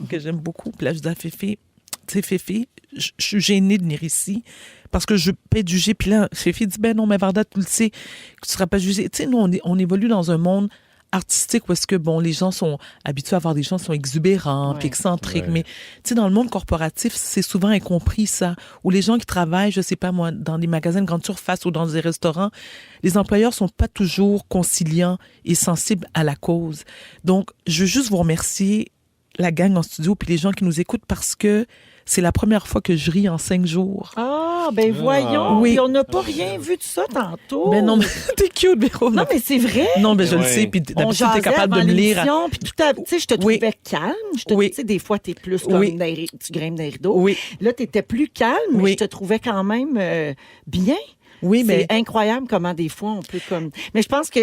que j'aime beaucoup. Puis là, je dis à Féfé, tu sais, Féfé, je suis gênée de venir ici parce que je peux être jugée. Puis là, Féfé dit, ben non, mais Varda, tu le sais, que tu seras pas jugée. Tu sais, nous, on évolue dans un monde artistique où est-ce que, bon, les gens sont habitués à voir des gens qui sont exubérants, puis excentriques. Mais, tu sais, dans le monde corporatif, c'est souvent incompris, ça. Où les gens qui travaillent, je sais pas moi, dans des magasins de grande surface ou dans des restaurants, les employeurs sont pas toujours conciliants et sensibles à la cause. Donc, je veux juste vous remercier la gang en studio puis les gens qui nous écoutent parce que c'est la première fois que je ris en 5 jours. Ah, ben voyons. Oui. Puis on n'a pas rien vu de ça tantôt. Mais non, mais t'es cute, Véro. Non, mais c'est vrai. Non, mais je le Ouais. sais. Puis On d'habitude, t'es jasait capable de avant me lire. l'émission, puis tout tu sais, je te Oui. trouvais calme. Oui. Tu sais, des fois, t'es plus comme Oui. tu grimpes des rideaux. Oui. Là, t'étais plus calme, mais Oui. je te trouvais quand même bien. Oui, mais C'est incroyable comment des fois on peut comme. Mais je pense que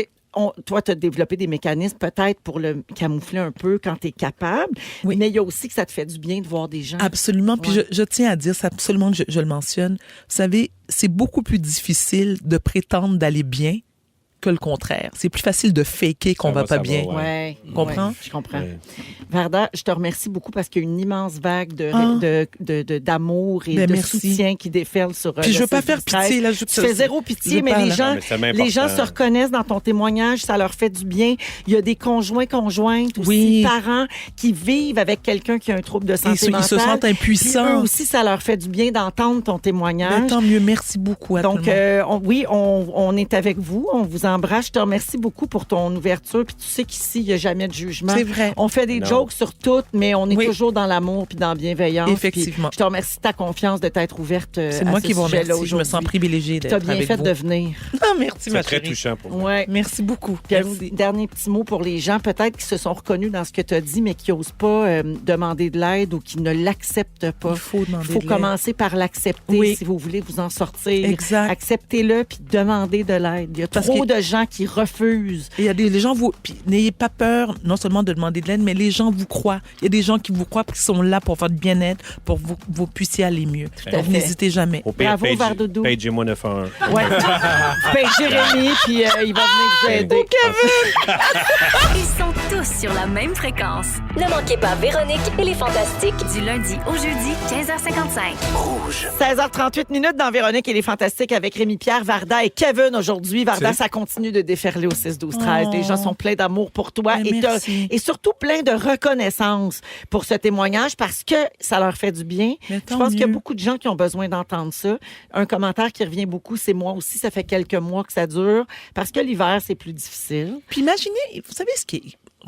toi, tu as développé des mécanismes peut-être pour le camoufler un peu quand tu es capable. Oui. Mais il y a aussi que ça te fait du bien de voir des gens. absolument. Puis Ouais. je tiens à dire, c'est absolument que je le mentionne. Vous savez, c'est beaucoup plus difficile de prétendre d'aller bien que le contraire. C'est plus facile de faker qu'on va pas bien. ouais. Ouais. Comprends? Ouais, je comprends. Ouais. Varda, je te remercie beaucoup parce qu'il y a une immense vague d'amour et Ben, de merci. soutien qui déferle sur Puis je veux pas faire pitié, là. Tu fais zéro pitié, je mais parle. les gens, Non, mais c'est tellement les gens important. se reconnaissent dans ton témoignage, ça leur fait du bien. Il y a des conjointes aussi, Oui. parents qui vivent avec quelqu'un qui a un trouble de santé Ils se mentale. sentent Puis impuissants. eux aussi, ça leur fait du bien d'entendre ton témoignage. Ben, tant mieux. Merci beaucoup à Donc, tout le monde. on est avec vous. On vous embrasse. Je te remercie beaucoup pour ton ouverture. Puis tu sais qu'ici, il n'y a jamais de jugement. C'est vrai. On fait des Non. jokes sur tout, mais on est Oui. toujours dans l'amour puis dans la bienveillance. Effectivement. Puis je te remercie de ta confiance, de t'être ouverte C'est à moi ce qui vous sujet-là remercie. Je me sens aujourd'hui. privilégiée Tu d'être as bien avec fait vous. de venir. Ah, merci, C'est ma très chérie. touchant pour moi. Ouais. Merci beaucoup. Puis un Merci. dernier petit mot pour les gens peut-être qui se sont reconnus dans ce que tu as dit, mais qui n'osent pas demander de l'aide ou qui ne l'acceptent pas. Il faut demander Il faut de l'aide. commencer par l'accepter Oui. si vous voulez vous en sortir. Exact. Acceptez-le puis demandez de l'aide. Il y a Parce trop que- de gens qui refusent. Il y a des gens, puis n'ayez pas peur, non seulement de demander de l'aide, mais les gens vous croient. Il y a des gens qui vous croient et qui sont là pour votre bien-être, pour que vous puissiez aller mieux. à Donc, fait. n'hésitez jamais. Au pire, Bravo, Vardoudou. pagez-moi 911. Ouais. Paye Jérémy, puis il va venir vous aider. Ils sont tous sur la même fréquence. Ne manquez pas Véronique et les Fantastiques. Du lundi au jeudi, 15h55. 16h38 minutes dans Véronique et les Fantastiques avec Rémi-Pierre, Varda et Kevin aujourd'hui. Varda, Tu sais. ça continue de déferler au 6-12-13. Oh. Les gens sont pleins d'amour pour toi Ben, merci. et surtout plein de reconnaissance pour ce témoignage parce que ça leur fait du bien. Mais Je tant pense qu'il y a mieux. beaucoup de gens qui ont besoin d'entendre ça. Un commentaire qui revient beaucoup, c'est moi aussi. Ça fait quelques mois que ça dure parce que l'hiver, c'est plus difficile. Puis imaginez, vous savez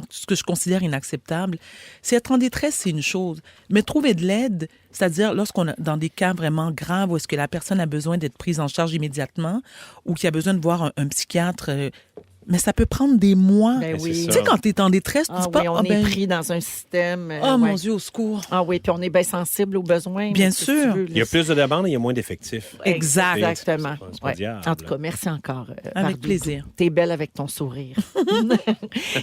ce que je considère inacceptable, c'est être en détresse, c'est une chose. Mais trouver de l'aide, c'est-à-dire lorsqu'on est dans des cas vraiment graves où est-ce que la personne a besoin d'être prise en charge immédiatement ou qu'il a besoin de voir un psychiatre, mais ça peut prendre des mois. Ben c'est oui. ça. Tu sais, quand tu es en détresse, tu Ah dis pas, oui, on ah, est ben, pris dans un système. oh ouais. mon Dieu, au secours. Ah oui, puis on est bien sensible aux besoins. Bien Qu'est-ce que sûr. tu veux, Il y a plus de demandes et il y a moins d'effectifs. Exact. Exactement. C'est pas Ouais. diable. En tout cas, merci encore. Avec Vardoudou. plaisir. T'es belle avec ton sourire.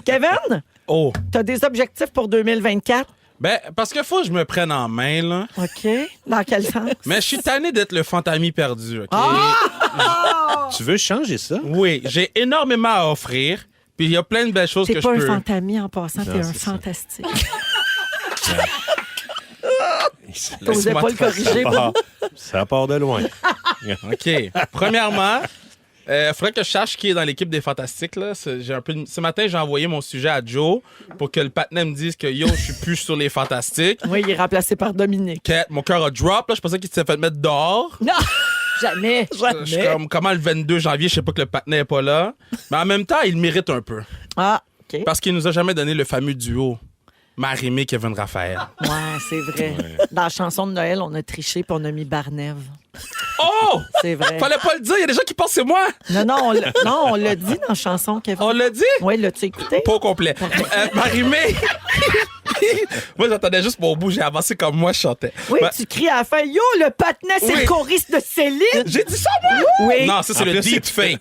Kevin, Oh. t'as des objectifs pour 2024? Ben, parce qu'il faut que je me prenne en main, là. OK. Dans quel sens? Mais je suis tanné d'être le fantami perdu, OK? Tu veux changer ça? Oui, j'ai énormément à offrir. Puis il y a plein de belles choses T'es que pas je un peux... fantami en passant, t'es Non, un c'est ça. fantastique. T'osais Laisse-moi pas le corriger. Ça part de loin. OK. Premièrement, faudrait que je sache qui est dans l'équipe des Fantastiques. Là. Ce matin, j'ai envoyé mon sujet à Joe pour que le patinet me dise que yo, je suis plus sur les Fantastiques. Oui, il est remplacé par Dominique. Que mon cœur a drop. Là. Je pensais qu'il s'était fait mettre dehors. Non! Jamais. Je suis comme, comment le 22 janvier, je sais pas que le patinet est pas là. Mais en même temps, il le mérite un peu. Ah, OK. Parce qu'il nous a jamais donné le fameux duo Marie-Mé, Kevin Raphaël. Ouais, c'est vrai. Dans la chanson de Noël, on a triché puis on a mis Barnève. Oh! C'est vrai. Fallait pas le dire, il y a des gens qui pensent que c'est moi. Non, on l'a dit dans la chanson, Kevin. On l'a dit? Oui, l'as-tu écouté? Pas au complet. Marie-Mé. Moi, j'entendais juste mon bout, j'ai avancé comme moi, je chantais. Oui, Ben, tu cries à la fin, yo, le patinet, c'est Oui. le choriste de Céline. J'ai dit ça, moi? Oui. Non, ça, c'est En le plus, deep fake.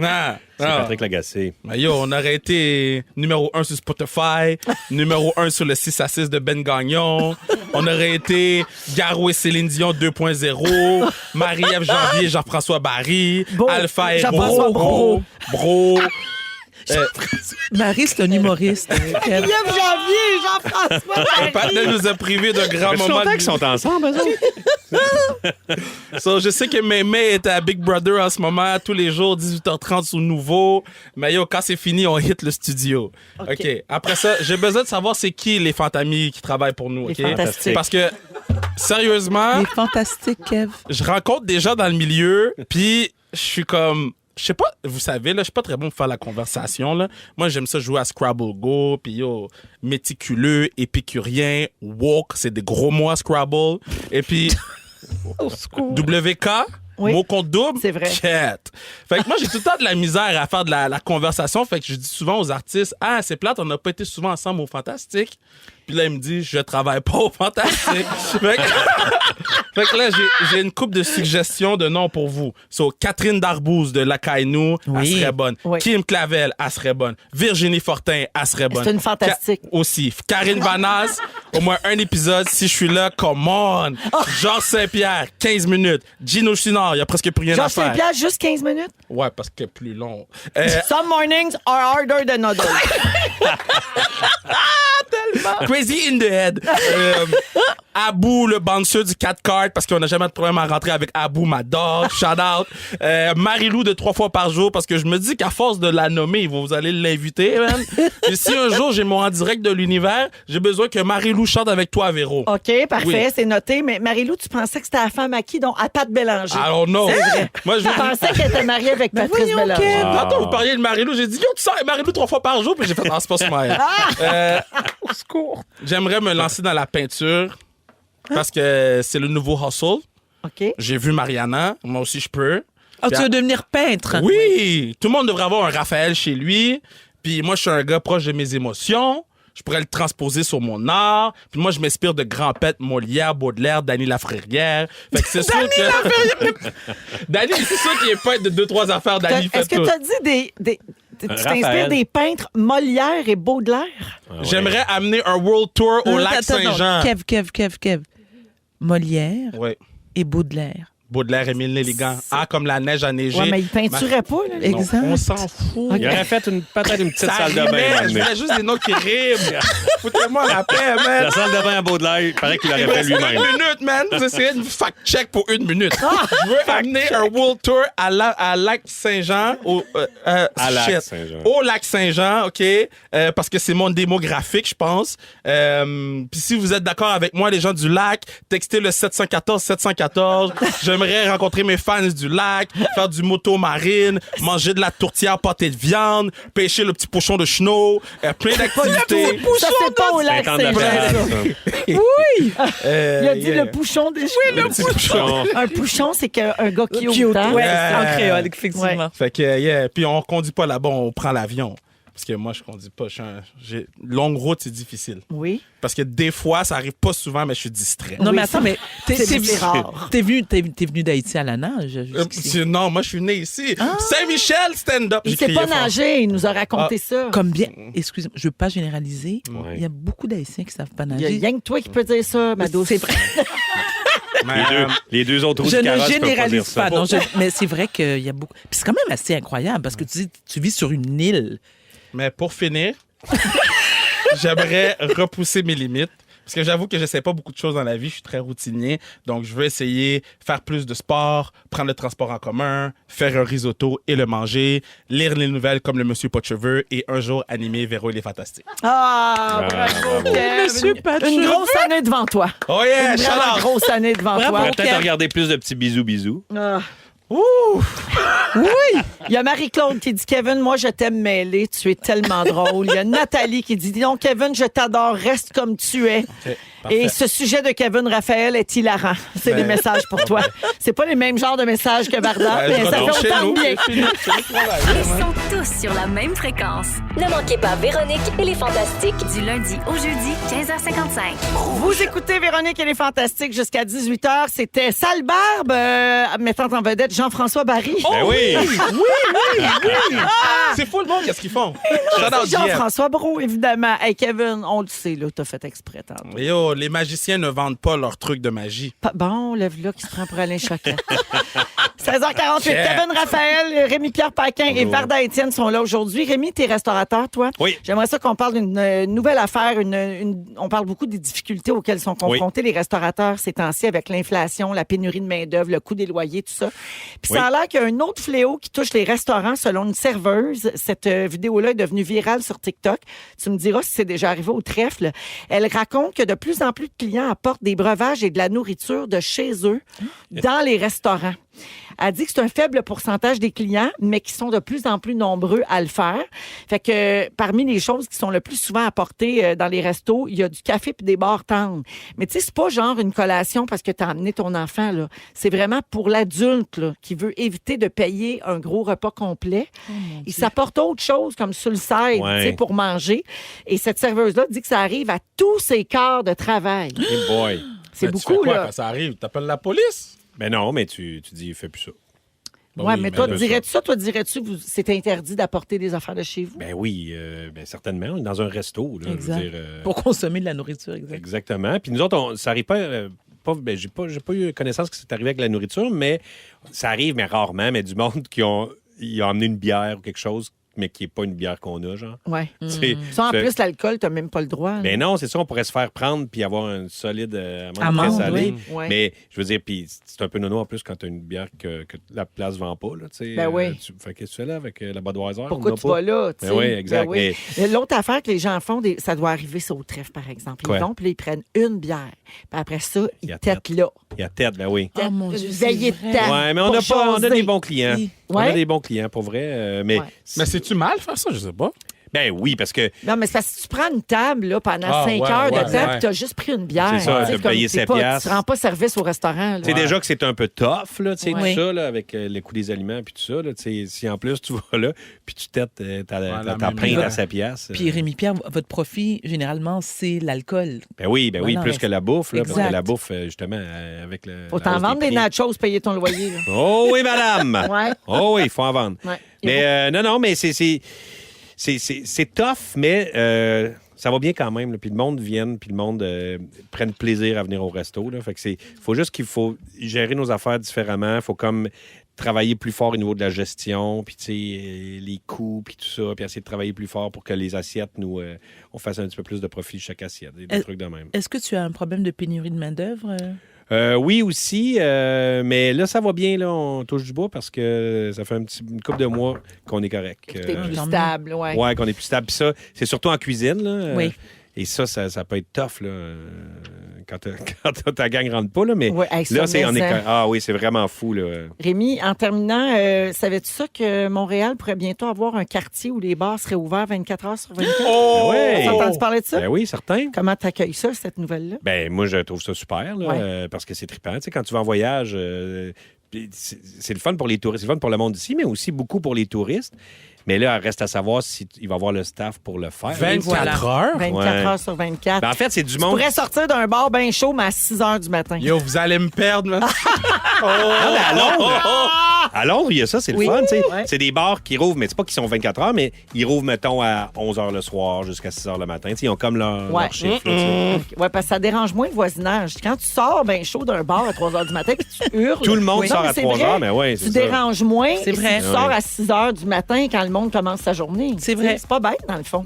Non. C'est non. Patrick Lagacé. Ben, yo, on aurait été numéro 1 sur Spotify, numéro 1 sur le 6 à 6 de Ben Gagnon. On aurait été Garou et Céline Dion 2.0, Marie-Ève Janvier, Jean-François Barry, Beau. Alpha et Jean-François Brault. Bro. Marie, c'est un humoriste. Kev. 9 janvier, Jean-François. Le partenaire nous a privés d'un grand Ça fait moment. longtemps qu'ils sont ensemble, eux autres. So, je sais que Mémé est à Big Brother en ce moment, tous les jours, 18h30 sous Nouveau. Mais yo, quand c'est fini, on hit le studio. OK. Après ça, j'ai besoin de savoir c'est qui les fantamis qui travaillent pour nous. Les OK? fantastiques. Parce que, sérieusement, Il est fantastique, Kev. je rencontre des gens dans le milieu, puis je suis comme... je sais pas, vous savez, là, je suis pas très bon pour faire la conversation, là. Moi, j'aime ça jouer à Scrabble Go, puis yo, méticuleux, épicurien, woke, c'est des gros mots à Scrabble. Et puis, WK, Oui. mot contre double. C'est vrai. Quête. Fait que moi, j'ai tout le temps de la misère à faire de la conversation. Fait que je dis souvent aux artistes, ah, c'est plate, on n'a pas été souvent ensemble au Fantastique. Puis là, il me dit, je travaille pas au Fantastique. Fait que là, j'ai une couple de suggestions de noms pour vous. So, Catherine Darbouze de Lacaille-nous, elle serait bonne. Oui. Kim Clavel, elle serait bonne. Virginie Fortin, elle serait bonne. C'est une fantastique. Aussi. Karine Vanasse, au moins un épisode. Si je suis là, come on. Georges Saint-Pierre, 15 minutes. Gino Chinard, il y a presque plus rien à Georges faire. Saint-Pierre, juste 15 minutes? Ouais, parce que plus long. Some mornings are harder than others. Crazy in the head. Abou, le bouncer du 4 card, parce qu'on n'a jamais de problème à rentrer avec Abou, ma dog. Shout out. Marie-Lou de 3 fois par jour, parce que je me dis qu'à force de la nommer, vous allez l'inviter, man. Et si un jour j'ai mon en direct de l'univers, j'ai besoin que Marie-Lou chante avec toi, Véro. OK, parfait, Oui. c'est noté. Mais Marie-Lou, tu pensais que c'était la femme à qui? Donc, à Pat Bélanger. I don't know. Moi, je Je pensais qu'elle était mariée avec Patrice voyons, Bélanger. Kev. Tantôt, vous parliez de Marie-Lou, j'ai dit, yo, tu sors avec Marie-Lou 3 fois par jour, puis j'ai fait, c'est pas ça. Au secours. J'aimerais me lancer dans la peinture, parce que c'est le nouveau hustle. OK. J'ai vu Mariana, moi aussi je peux. Ah, Puis tu veux devenir peintre? Oui, tout le monde devrait avoir un Raphaël chez lui. Puis moi, je suis un gars proche de mes émotions. Je pourrais le transposer sur mon art. Puis moi, je m'inspire de grands peintres Molière, Baudelaire, Dany Lafrérière. Fait que c'est sûr que... Dany, c'est sûr qu'il est peintre de 2-3 affaires. Dany fait Est-ce que tout. tu as dit tu t'inspires Raphaël. des peintres Molière et Baudelaire? J'aimerais amener un world tour au lac Attends, Saint-Jean. Kev. Molière Oui. et Baudelaire. Baudelaire, Émile Léligand. Ah, comme la neige a neigé. Ouais, mais il peinturait pas, là. Non, Exact. on s'en fout. Il aurait fait peut-être une petite Ça salle de rimait, bain. je mais- voulais juste des noms qui riment. Foutez-moi la paix, man. La salle de bain à Baudelaire, il paraît qu'il Il l'aurait me fait reste lui-même. 1 minute, man. Vous essayez de fact-check pour 1 minute. Je veux amener un world tour à Lac Saint-Jean. À Lac shit. Saint-Jean. Au Lac Saint-Jean, OK? Parce que c'est mon démographique, je pense. Puis si vous êtes d'accord avec moi, les gens du lac, textez le 714-714. J'aimerais rencontrer mes fans du lac, faire du moto-marine, manger de la tourtière pâtée de viande, pêcher le petit pochon de chenot, plein d'activités. Ça, c'est pas au lac Saint-Anne de Saint-Jean. Bâle, Il a dit le pouchon des cheveux. Le petit pouchon. Un pouchon, c'est qu'un gars qui Cute, ouvre. ouais, Yeah. en créole, effectivement. Fait que, yeah. Puis on conduit pas là-bas, on prend l'avion. Parce que moi, je conduis pas. Longue route, c'est difficile. Oui. Parce que des fois, ça arrive pas souvent, mais je suis distrait. Non, Oui, mais attends, mais c'est rare. t'es venu d'Haïti à la nage jusqu'ici. Non, moi, je suis né ici. Saint-Michel, stand-up. Il J'ai sait crié pas fort. nager, il nous a raconté ça. Comme bien, excusez-moi, je veux pas généraliser. Ouais. Il y a beaucoup d'Haïtiens qui savent pas Il y a nager. rien que toi qui peux dire ça, ma douce. C'est vrai. Mais, Les deux autres Je roues du ne carrosse peuvent pas dire généralise ça. pas, non, mais c'est vrai qu'il y a beaucoup. Puis c'est quand même assez incroyable parce que tu vis sur une île. mais pour finir, j'aimerais repousser mes limites. Parce que j'avoue que je sais pas beaucoup de choses dans la vie. Je suis très routinier. Donc, je veux essayer faire plus de sport, prendre le transport en commun, faire un risotto et le manger, lire les nouvelles comme le Monsieur Pas-de-cheveux et un jour animer Véro et les Fantastiques. Ah, bravo, bravo. Kev. Monsieur Pas-de-cheveux. Une grosse année devant toi. Oh yeah, Une shout vraiment out! grosse année devant Bravo, On toi. va peut-être Kev. regarder plus de petits bisous. Ah. Ouh! Il y a Marie-Claude qui dit Kevin, moi je t'aime mêlé, tu es tellement drôle. Il y a Nathalie qui dit dis donc Kevin, je t'adore, reste comme tu es. OK, parfait. Et ce sujet de Kevin Raphaël est hilarant. C'est des messages pour toi. C'est pas les mêmes genres de messages que Varda, mais ça fait Chez autant nous, de bien. chez nous, travail. Ils sont tous sur la même fréquence. Ne manquez pas Véronique et les Fantastiques. Du lundi au jeudi, 15h55. Vous écoutez Véronique et les Fantastiques jusqu'à 18h. C'était Sale Barbe, mettant en vedette Jean-François Barry. Ben oui! C'est fou le monde, qu'est-ce qu'ils font? Shout out C'est JF. Jean-François Brault, évidemment. Hey, Kevin, on le sait, là, t'as fait exprès tantôt. Yo, les magiciens ne vendent pas leurs trucs de magie. Bon, lève-là qui se prend pour Alain Choquet. 16h48, Check. Kevin Raphaël, Rémi-Pierre Paquin et Bonjour. Varda Étienne sont là aujourd'hui. Rémi, t'es restaurateur, toi? Oui. J'aimerais ça qu'on parle d'une nouvelle affaire. On parle beaucoup des difficultés auxquelles sont confrontés les restaurateurs ces temps-ci avec l'inflation, la pénurie de main-d'œuvre, le coût des loyers, tout ça. Puis ça a l'air qu'il y a un autre fléau qui touche les restaurants selon une serveuse. Cette vidéo-là est devenue virale sur TikTok. Tu me diras si c'est déjà arrivé au trèfle. Elle raconte que de plus en plus de clients apportent des breuvages et de la nourriture de chez eux dans les restaurants. Elle dit que c'est un faible pourcentage des clients, mais qui sont de plus en plus nombreux à le faire. Fait que parmi les choses qui sont le plus souvent apportées dans les restos, il y a du café puis des barres tendres. Mais tu sais, c'est pas genre une collation parce que tu as amené ton enfant, là. C'est vraiment pour l'adulte là, qui veut éviter de payer un gros repas complet. Il s'apporte autre chose comme sur le side, Ouais. tu sais, pour manger. Et cette serveuse-là dit que ça arrive à tous ses quarts de travail. Hey boy. C'est Mais tu beaucoup, fais quoi là. quand ça arrive? T'appelles la police? Ben non, mais tu dis, fais plus ça. Ben Ouais, oui, mais toi, là, dirais-tu ça? Toi, dirais-tu que c'est interdit d'apporter des affaires de chez vous? Ben oui, ben certainement. On est dans un resto. Là, Exact. Je veux dire, Pour consommer de la nourriture, exact. exactement. Puis nous autres, ça arrive pas. Ben, j'ai pas eu connaissance que c'est arrivé avec la nourriture, mais ça arrive, mais rarement. Mais du monde ils ont amené une bière ou quelque chose, mais qui n'est pas une bière qu'on a, genre. Ouais. Tu sais, Ça, en c'est- plus, l'alcool, t'as même pas le droit. là. Ben non, c'est ça, on pourrait se faire prendre puis avoir une solide amande Amande, très salée. oui. Ouais. Mais je veux dire, puis c'est un peu nono en plus quand tu as une bière que la place vend pas. Là, tu sais. Ben oui. Fait qu'est-ce que tu fais là avec la Budweiser? Pourquoi On tu n'a vas pas? là? tu Ben sais? oui, exact. oui. Mais l'autre affaire que les gens font, ça doit arriver ça au trèfle, par exemple. Quoi? Ils vont, puis là, ils prennent une bière. Puis après ça, ils Il y a têtent tête. là. Il y a tête, ben oui. Oh mon Dieu, Une c'est veillée de vrai. temps. Ouais, mais on pour a jaser. des bons clients. Oui. On a Ouais. des bons clients, pour vrai. Mais, Ouais. Mais c'est-tu mal faire ça? Je sais pas. ben oui, parce que Non, mais c'est parce que tu prends une table là, pendant Ah, 5 ouais, heures ouais, de temps, ouais. puis tu as juste pris une bière. C'est ça, Tu sais, t'as comme payé c'est 7 pas- piastres. Tu rends pas service au restaurant. là. c'est déjà que c'est un peu tough, là, tu sais, Ouais. tout ça, là, avec le coût des aliments puis tout ça. Là, tu sais, si en plus tu vas là, puis tu têtes ta la pinte même à chose. 7 piastres. Puis Rémi-Pierre, votre profit, généralement, c'est l'alcool. Ben oui, Voilà, plus mais- que la bouffe, là, parce Exact. que la bouffe, justement, avec le. Faut la t'en hausse vendre des prix. nachos, payer ton loyer. là. Oh oui, madame! Ouais. Oh oui, il faut en vendre. Ouais. Mais non, mais c'est tough, mais ça va bien quand même. Là. Puis le monde vienne, puis le monde prenne plaisir à venir au resto. Là. Fait que faut juste qu'il faut gérer nos affaires différemment. Il faut comme travailler plus fort au niveau de la gestion, puis tu sais, les coûts, puis tout ça, puis essayer de travailler plus fort pour que les assiettes, nous, on fasse un petit peu plus de profit de chaque assiette. Des trucs de même. Est-ce que tu as un problème de pénurie de main-d'œuvre? Oui, aussi, mais là, ça va bien, là, on touche du bois parce que ça fait une couple de mois qu'on est correct. T'es plus tant mieux. stable, ouais. Ouais, qu'on est plus stable. Puis ça, c'est surtout en cuisine, là. Oui. Et ça peut être tough, là, quand ta gang rentre pas, là. Mais Ouais, hey, là, ça, on mais est... ça. Ah oui, c'est vraiment fou, là. Rémi, en terminant, savais-tu ça que Montréal pourrait bientôt avoir un quartier où les bars seraient ouverts 24 heures sur 24? Oh! Ouais. T'as entendu parler de ça? Ben oui, certain. Comment t'accueilles ça, cette nouvelle-là? Ben moi, je trouve ça super, là, Ouais. parce que c'est trippant. Tu sais, quand tu vas en voyage, puis c'est le fun pour les touristes, c'est le fun pour le monde ici, mais aussi beaucoup pour les touristes. Mais là, il reste à savoir s'il va avoir le staff pour le faire. 24 heures? 24 Ouais. heures sur 24. Ben, en fait, c'est du Tu monde... pourrais sortir d'un bar bien chaud, mais à 6 heures du matin. Yo, vous allez me perdre, là. Ah, ben, à Londres, à Londres, il y a ça, c'est le Oui. fun. Tu sais. Ouais. C'est des bars qui rouvrent, mais c'est pas qu'ils sont 24 heures, mais ils rouvrent, mettons, à 11 h le soir jusqu'à 6 h le matin. Tu sais, ils ont comme leur chiffre. là, tu sais. Ouais, parce que ça dérange moins le voisinage. Quand tu sors bien chaud d'un bar à 3 heures du matin puis tu hurles. Tout le monde Oui. sort Non, mais à c'est 3 vrai. heures, mais ouais, Tu c'est ça. déranges moins. C'est et vrai. Si tu sors Ouais. à 6 heures du matin quand le monde commence sa journée. C'est Tu sais, vrai. C'est pas bête, dans le fond.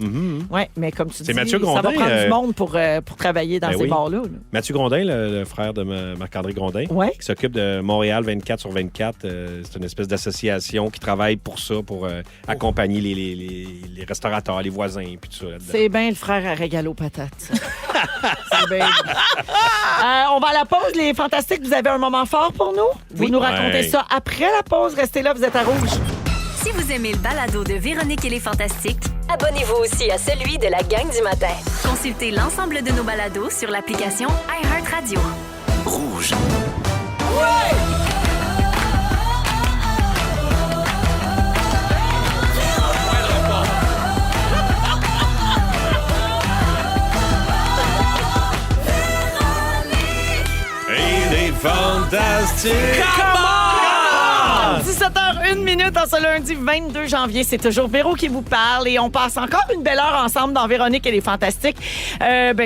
Ouais, mais comme tu dis, Mathieu ça va Grondin, prendre du monde pour travailler dans ben ces oui. bars-là. là. Mathieu Grondin, le frère de Marc-André Grondin, Ouais. qui s'occupe de Montréal 24 sur 24. C'est une espèce d'association qui travaille pour ça, pour accompagner les restaurateurs, les voisins, puis tout ça. là-dedans. C'est bien le frère à régalo patate. ça. C'est bien. On va à la pause, les fantastiques. Vous avez un moment fort pour nous? Vous nous racontez Ouais. ça après la pause. Restez là, vous êtes à Rouge. Si vous aimez le balado de Véronique et les Fantastiques, Abonnez-vous aussi à celui de la gang du matin. consultez l'ensemble de nos balados sur l'application iHeartRadio. Rouge. Hey, des fantastiques! 17h01 en ce lundi 22 janvier. C'est toujours Véro qui vous parle et on passe encore une belle heure ensemble dans Véronique et les Fantastiques.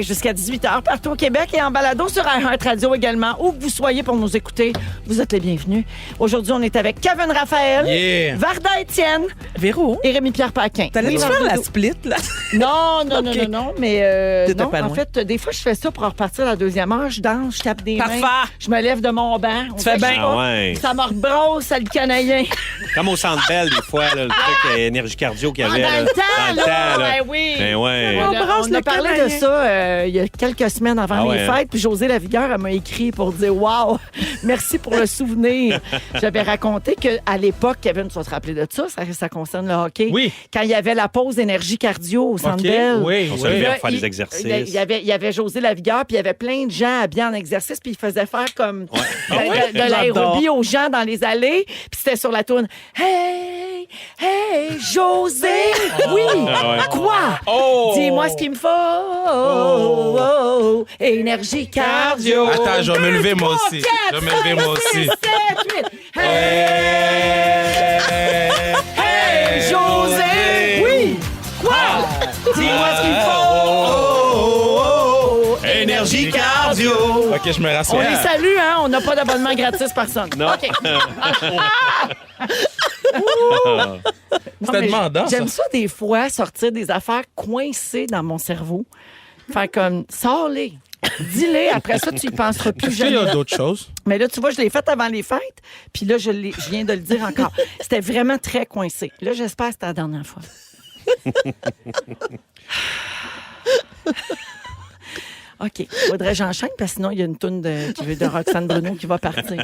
Jusqu'à 18h partout au Québec et en balado sur iHeartRadio également. Où que vous soyez pour nous écouter, vous êtes les bienvenus. Aujourd'hui, on est avec Kevin Raphaël, Yeah. Varda Étienne Véro, et Rémi-Pierre Paquin. t'allais-tu Oui, faire la Varda- split, là? Non, Ok. non, mais T'étais non, pas en loin. fait, des fois, je fais ça pour repartir la deuxième heure. Je danse, je tape des Parfait. mains. Je me lève de mon banc. On Tu fais dirait que bien. je sais pas, Ah ouais. Ça me rebrosse, ça le le Canadien. Comme au Centre Bell, des fois, là, le truc énergie cardio qu'il y avait. dans là. le temps, là. là. Ben oui. Ben ouais. On a parlé de ça il y a quelques semaines avant les fêtes. Puis José Lavigueur, elle m'a écrit pour dire « Wow, merci pour le souvenir. » J'avais raconté qu'à l'époque, Kevin, tu vas te rappeler de ça, ça concerne le hockey. Oui. Quand il y avait la pause énergie cardio au Centre Bell. Oui, On se oui. levait Là, pour faire des exercices. Il y avait José Lavigueur, puis il y avait plein de gens habillés en exercice, puis il faisait faire comme de l'aérobie aux gens dans les allées, puis c'était sur la tourne. Hey, hey, José! Oui! Quoi? Oh! Dis-moi ce qu'il me faut! Oh, oh, oh. Énergie cardio! Attends, je vais me lever moi aussi. Je vais me lever moi aussi. 7, 8. Hey, José! Oui! Quoi? Dis-moi ce qu'il me faut! Énergie cardio! OK, je me rassure. On les salue, hein? On n'a pas d'abonnement gratis, personne. Non. OK. Non, C'était mais demandant, ça. J'aime ça des fois, sortir des affaires coincées dans mon cerveau. Faire comme, sors-les. Dis-les, après ça, tu y penseras plus Est-ce qu'il y jamais. a d'autres choses? Mais là, tu vois, je l'ai fait avant les fêtes, puis là, je viens de le dire encore. C'était vraiment très coincé. Là, j'espère que c'était la dernière fois. OK. Faudrait que j'enchaîne parce que sinon, il y a une toune de Roxane Bruno qui va partir.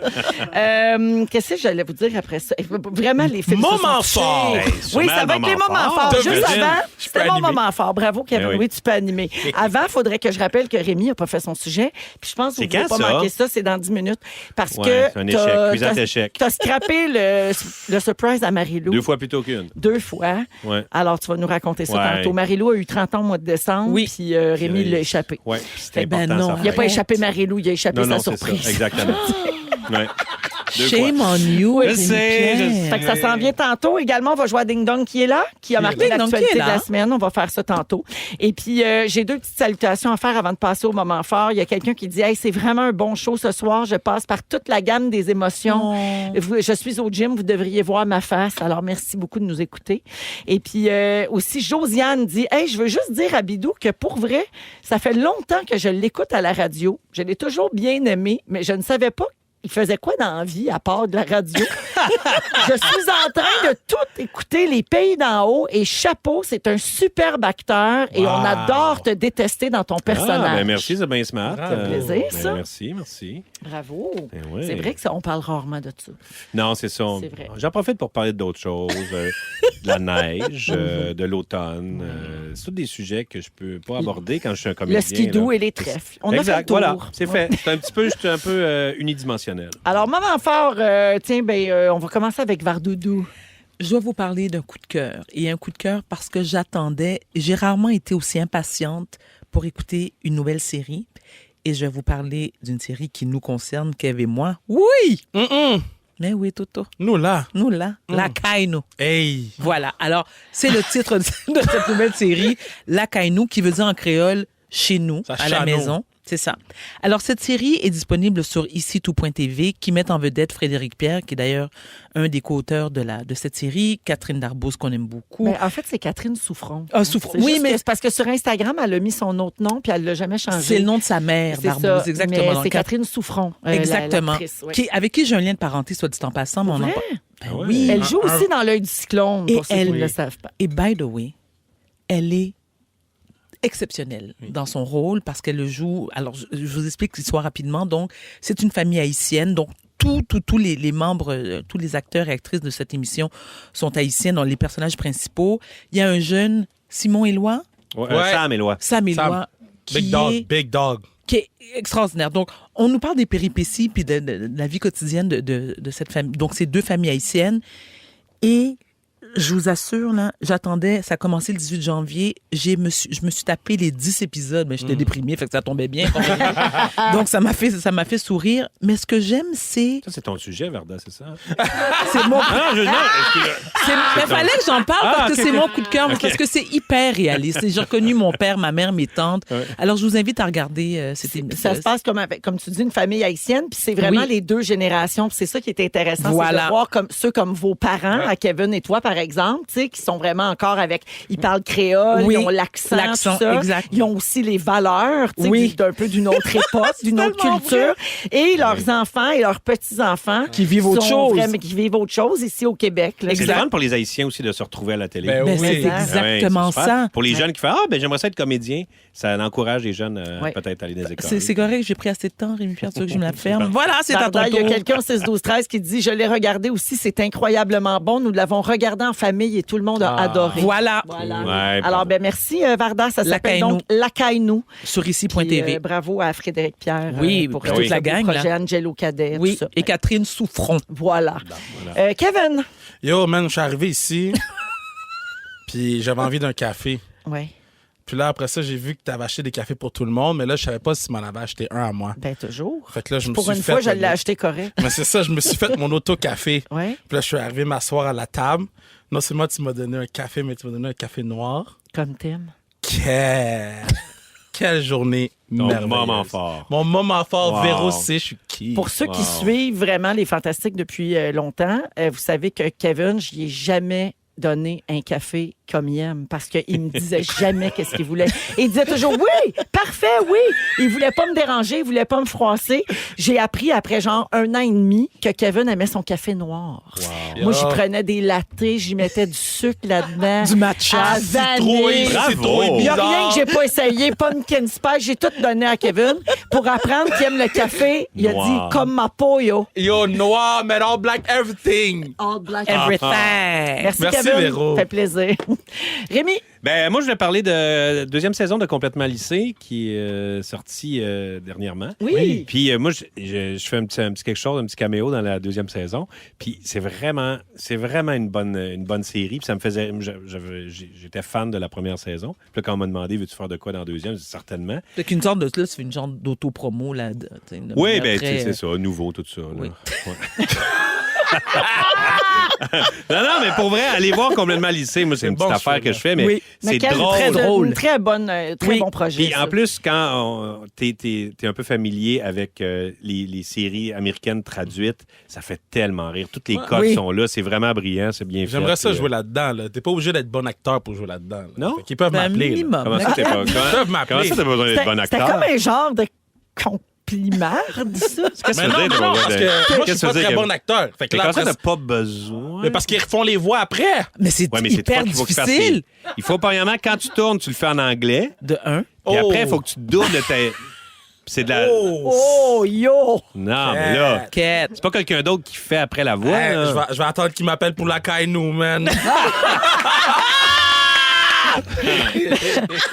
Qu'est-ce que j'allais vous dire après ça? Vraiment, les films. Moment fort! Oui, ça va être les moments forts. T'as Juste vu? avant, Je c'était peux mon animer. moment fort. Bravo, Kevin. Ben oui. Oui, tu peux animer. Avant, il faudrait que je rappelle que Rémi n'a pas fait son sujet. Puis je pense que vous C'est ne pouvez quand, pas ça? manquer ça. C'est dans 10 minutes. Parce Ouais, que c'est un échec. Cuisant échec. tu as scrappé le surprise à Marie-Lou. 2 fois plutôt qu'une. 2 fois. Ouais. Alors, tu vas nous raconter ça Ouais. tantôt. Marie-Lou a eu 30 ans au mois de décembre. Oui. Puis Rémi Oui. l'a échappé. Oui, c'est Ben important, non. ça. Il n'a pas échappé Marie-Lou, il a échappé Non, sa c'est ça. surprise. Exactement. Ouais. 2 Shame fois. on you, Je Rémi sais, je Pierre. Fait que ça s'en vient tantôt. Également, on va jouer à Ding Dong qui est là, qui a marqué Ding Dong l'actualité qui est de la là. semaine. On va faire ça tantôt. Et puis, j'ai 2 petites salutations à faire avant de passer au moment fort. Il y a quelqu'un qui dit « Hey, c'est vraiment un bon show ce soir. Je passe par toute la gamme des émotions. Je suis au gym. Vous devriez voir ma face. Alors, merci beaucoup de nous écouter. » Et puis, aussi, Josiane dit « Hey, je veux juste dire à Bidou que pour vrai, ça fait longtemps que je l'écoute à la radio. Je l'ai toujours bien aimé, mais je ne savais pas il faisait quoi dans la vie à part de la radio? Je suis en train de tout écouter les pays d'en haut et chapeau, c'est un superbe acteur et on adore te détester dans ton personnage. Ah, ben merci, c'est bien smart. Bravo. Plaisir, ça. Merci. Bravo. Ben oui. C'est vrai que ça, on parle rarement de ça. Non, c'est ça. C'est vrai. J'en profite pour parler d'autres choses. De la neige, de l'automne. C'est tous des sujets que je peux pas aborder quand je suis un comédien. Le skidoo là. et les trèfles. On a fait le Exact, tour. voilà, c'est fait. C'est un peu unidimensionnel. Alors, moment fort, on va commencer avec Vardoudou. Je dois vous parler d'un coup de cœur. Et un coup de cœur parce que j'ai rarement été aussi impatiente pour écouter une nouvelle série. Et je vais vous parler d'une série qui nous concerne, Kev et moi. Oui! Mais oui, Toto. Nous, là. Nous, là, la Kainu. Hey! Voilà. Alors, c'est le titre de cette nouvelle série, La Kainu, qui veut dire en créole « chez nous, Ça à la chano. maison ». C'est ça. Alors, cette série est disponible sur ici-tout.tv, qui met en vedette Frédéric Pierre, qui est d'ailleurs un des co-auteurs de cette série, Catherine Darboz, qu'on aime beaucoup. Ben, en fait, c'est Catherine Souffron. Ah, Souffron. C'est Oui, juste mais- que c'est parce que sur Instagram, elle a mis son autre nom puis elle l'a jamais changé. C'est le nom de sa mère, C'est Darboz, ça, exactement. mais Donc, c'est Catherine Souffron. Exactement. l'actrice, oui. Avec qui j'ai un lien de parenté, soit dit en passant. Mais on en Vrai? parle. Ben Ah ouais. oui. Elle joue aussi dans L'œil du cyclone, Et pour ceux qui elle- ne le savent pas. Et by the way, elle est exceptionnelle dans son rôle parce qu'elle le joue. Alors, je vous explique l'histoire rapidement. Donc, c'est une famille haïtienne. Donc, tous les membres, tous les acteurs et actrices de cette émission sont haïtiens, dans les personnages principaux. Il y a un jeune, Simon Éloi, Ouais, Ouais. Sam Éloi. Sam Éloi, Big dog. qui est extraordinaire. Donc, on nous parle des péripéties puis de la vie quotidienne de cette famille. Donc, c'est 2 familles haïtiennes. Et je vous assure, là, j'attendais, ça a commencé le 18 janvier, je me suis tapé les 10 épisodes, mais j'étais déprimée, fait que ça tombait bien. Donc, ça m'a fait sourire. Mais ce que j'aime, c'est... Ça, c'est ton sujet, Varda, c'est ça? C'est mon... Non, Il fallait que j'en parle parce que ok, c'est ok. mon coup de cœur, parce que c'est hyper réaliste. J'ai reconnu mon père, ma mère, mes tantes. Ouais. Alors, je vous invite à regarder cette émission. Ça se passe comme tu dis, une famille haïtienne, puis c'est vraiment Oui. les 2 générations. Puis c'est ça qui est intéressant, c'est Voilà. de voir ceux comme vos parents, à Kevin et toi, par exemple, exemple, tu sais, qui sont vraiment encore avec... Ils parlent créole, Oui, ils ont l'accent, l'accent, tout ça. exact. Ils ont aussi les valeurs, tu sais, Oui. d'un peu d'une autre époque, d'une autre tellement culture. Et leurs enfants et leurs petits-enfants... Qui vivent autre sont chose. qui vivent autre chose ici au Québec. Là. C'est le fun pour les Haïtiens aussi de se retrouver à la télé. Ben Ben, oui. c'est exactement Ouais, c'est super. ça. Pour les jeunes qui font j'aimerais ça être comédien, ça encourage les jeunes Ouais. peut-être à aller dans les écoles. C'est correct, j'ai pris assez de temps, Rémi Pierre, tu veux que je me la ferme. Voilà, c'est à ton Varda, il y a tour. quelqu'un au 6-12-13 qui dit « Je l'ai regardé aussi, c'est incroyablement bon. Nous l'avons regardé en famille et tout le monde a adoré. » Voilà, Voilà. Ouais, Alors, ben merci, Varda. Ça s'appelle Lacaille-nous. donc Lacaille-nous. sur Puis, ici.tv. bravo à Frédéric Pierre Oui, pour puis tout toute la ce beau gang, là. projet Angelo Cadet, Oui, tout ça. et Catherine Souffron. Voilà. Kevin. Yo, man, je suis arrivé ici, puis j'avais envie d'un café. Oui, Puis là, après ça, j'ai vu que tu avais acheté des cafés pour tout le monde, mais là, je savais pas si tu m'en avais acheté un à moi. ben toujours. Fait que là, je me Pour suis une fait... fois, je l'ai acheté correct. Mais c'est ça, je me suis fait mon auto-café. Oui, Puis là, je suis arrivé m'asseoir à la table. Non seulement tu m'as donné un café, mais tu m'as donné un café noir. comme thème. Quelle journée Ton merveilleuse. moment fort. Mon moment fort, Wow. Véro, c'est je suis qui. Pour ceux qui suivent vraiment les Fantastiques depuis longtemps, vous savez que Kevin, je n'y ai jamais donné un café comme il aime parce qu'il me disait jamais qu'est-ce qu'il voulait. Et il disait toujours oui, parfait, oui. Il voulait pas me déranger, il voulait pas me froisser. J'ai appris après genre 1 an et demi que Kevin aimait son café noir. Moi, j'y prenais des lattés, j'y mettais du sucre là-dedans. Du matcha. à vanille. Bravo. Il n'y a bizarre. rien que j'ai pas essayé. Pumpkin spice, j'ai tout donné à Kevin pour apprendre qu'il aime le café. Il a Noir. dit comme ma peau, yo. Yo, noir, mais all black, everything. All black. Everything. Merci, Merci, Kevin. Véro. Ça fait plaisir. Rémi? Ben, moi, je vais parler de deuxième saison de Complètement Lycée qui est sortie dernièrement. Oui. Puis moi, je fais un petit quelque chose, un petit caméo dans la deuxième saison. Puis c'est vraiment une bonne série. Puis ça me faisait... J'étais fan de la première saison. Puis là, quand on m'a demandé, veux-tu faire de quoi dans la deuxième? J'ai dit, certainement. C'est qu'une sorte de... Là, c'est une genre d'auto-promo, là. Oui, ben, tu sais, c'est ça, nouveau, tout ça. Là. Oui. Ouais. non, mais pour vrai, allez voir Complètement Lycée. Moi, c'est une bon petite affaire choix, que je fais, mais Oui. c'est quel drôle. très drôle. Une très bonne, très Oui. bon projet. Puis ça. en plus, quand t'es un peu familier avec les séries américaines traduites, ça fait tellement rire. Toutes les codes Oui. sont là. C'est vraiment brillant. C'est bien fait. J'aimerais ça Puis, jouer là-dedans. Là. T'es pas obligé d'être bon acteur pour jouer là-dedans. Là. Non? Fait qu'ils peuvent Ben, un m'appeler. là. minimum. Comment ça, t'es pas... Ils peuvent m'appeler. Comment ça, t'as besoin d'être C'était bon c'était acteur? comme un genre de compliment, dis ça. Qu'est-ce que Mais tu veux non, dire? non, t'as parce besoin que de- moi, je Qu'est-ce suis que pas tu veux très dire? bon acteur. Fait que Mais là, comment ça, après, t'as pas besoin? mais parce qu'ils refont les voix après. Mais c'est Ouais, mais c'est toi hyper qui faut faire difficile. Il faut, premièrement, quand tu tournes, tu le fais en anglais. De un. Puis Oh. après, il faut que tu doubles tes... C'est de la... Oh, yo! Non, mais là... Quête. C'est pas quelqu'un d'autre qui fait après la voix. Hey, là. je vais attendre qu'il m'appelle pour la Kainu, man.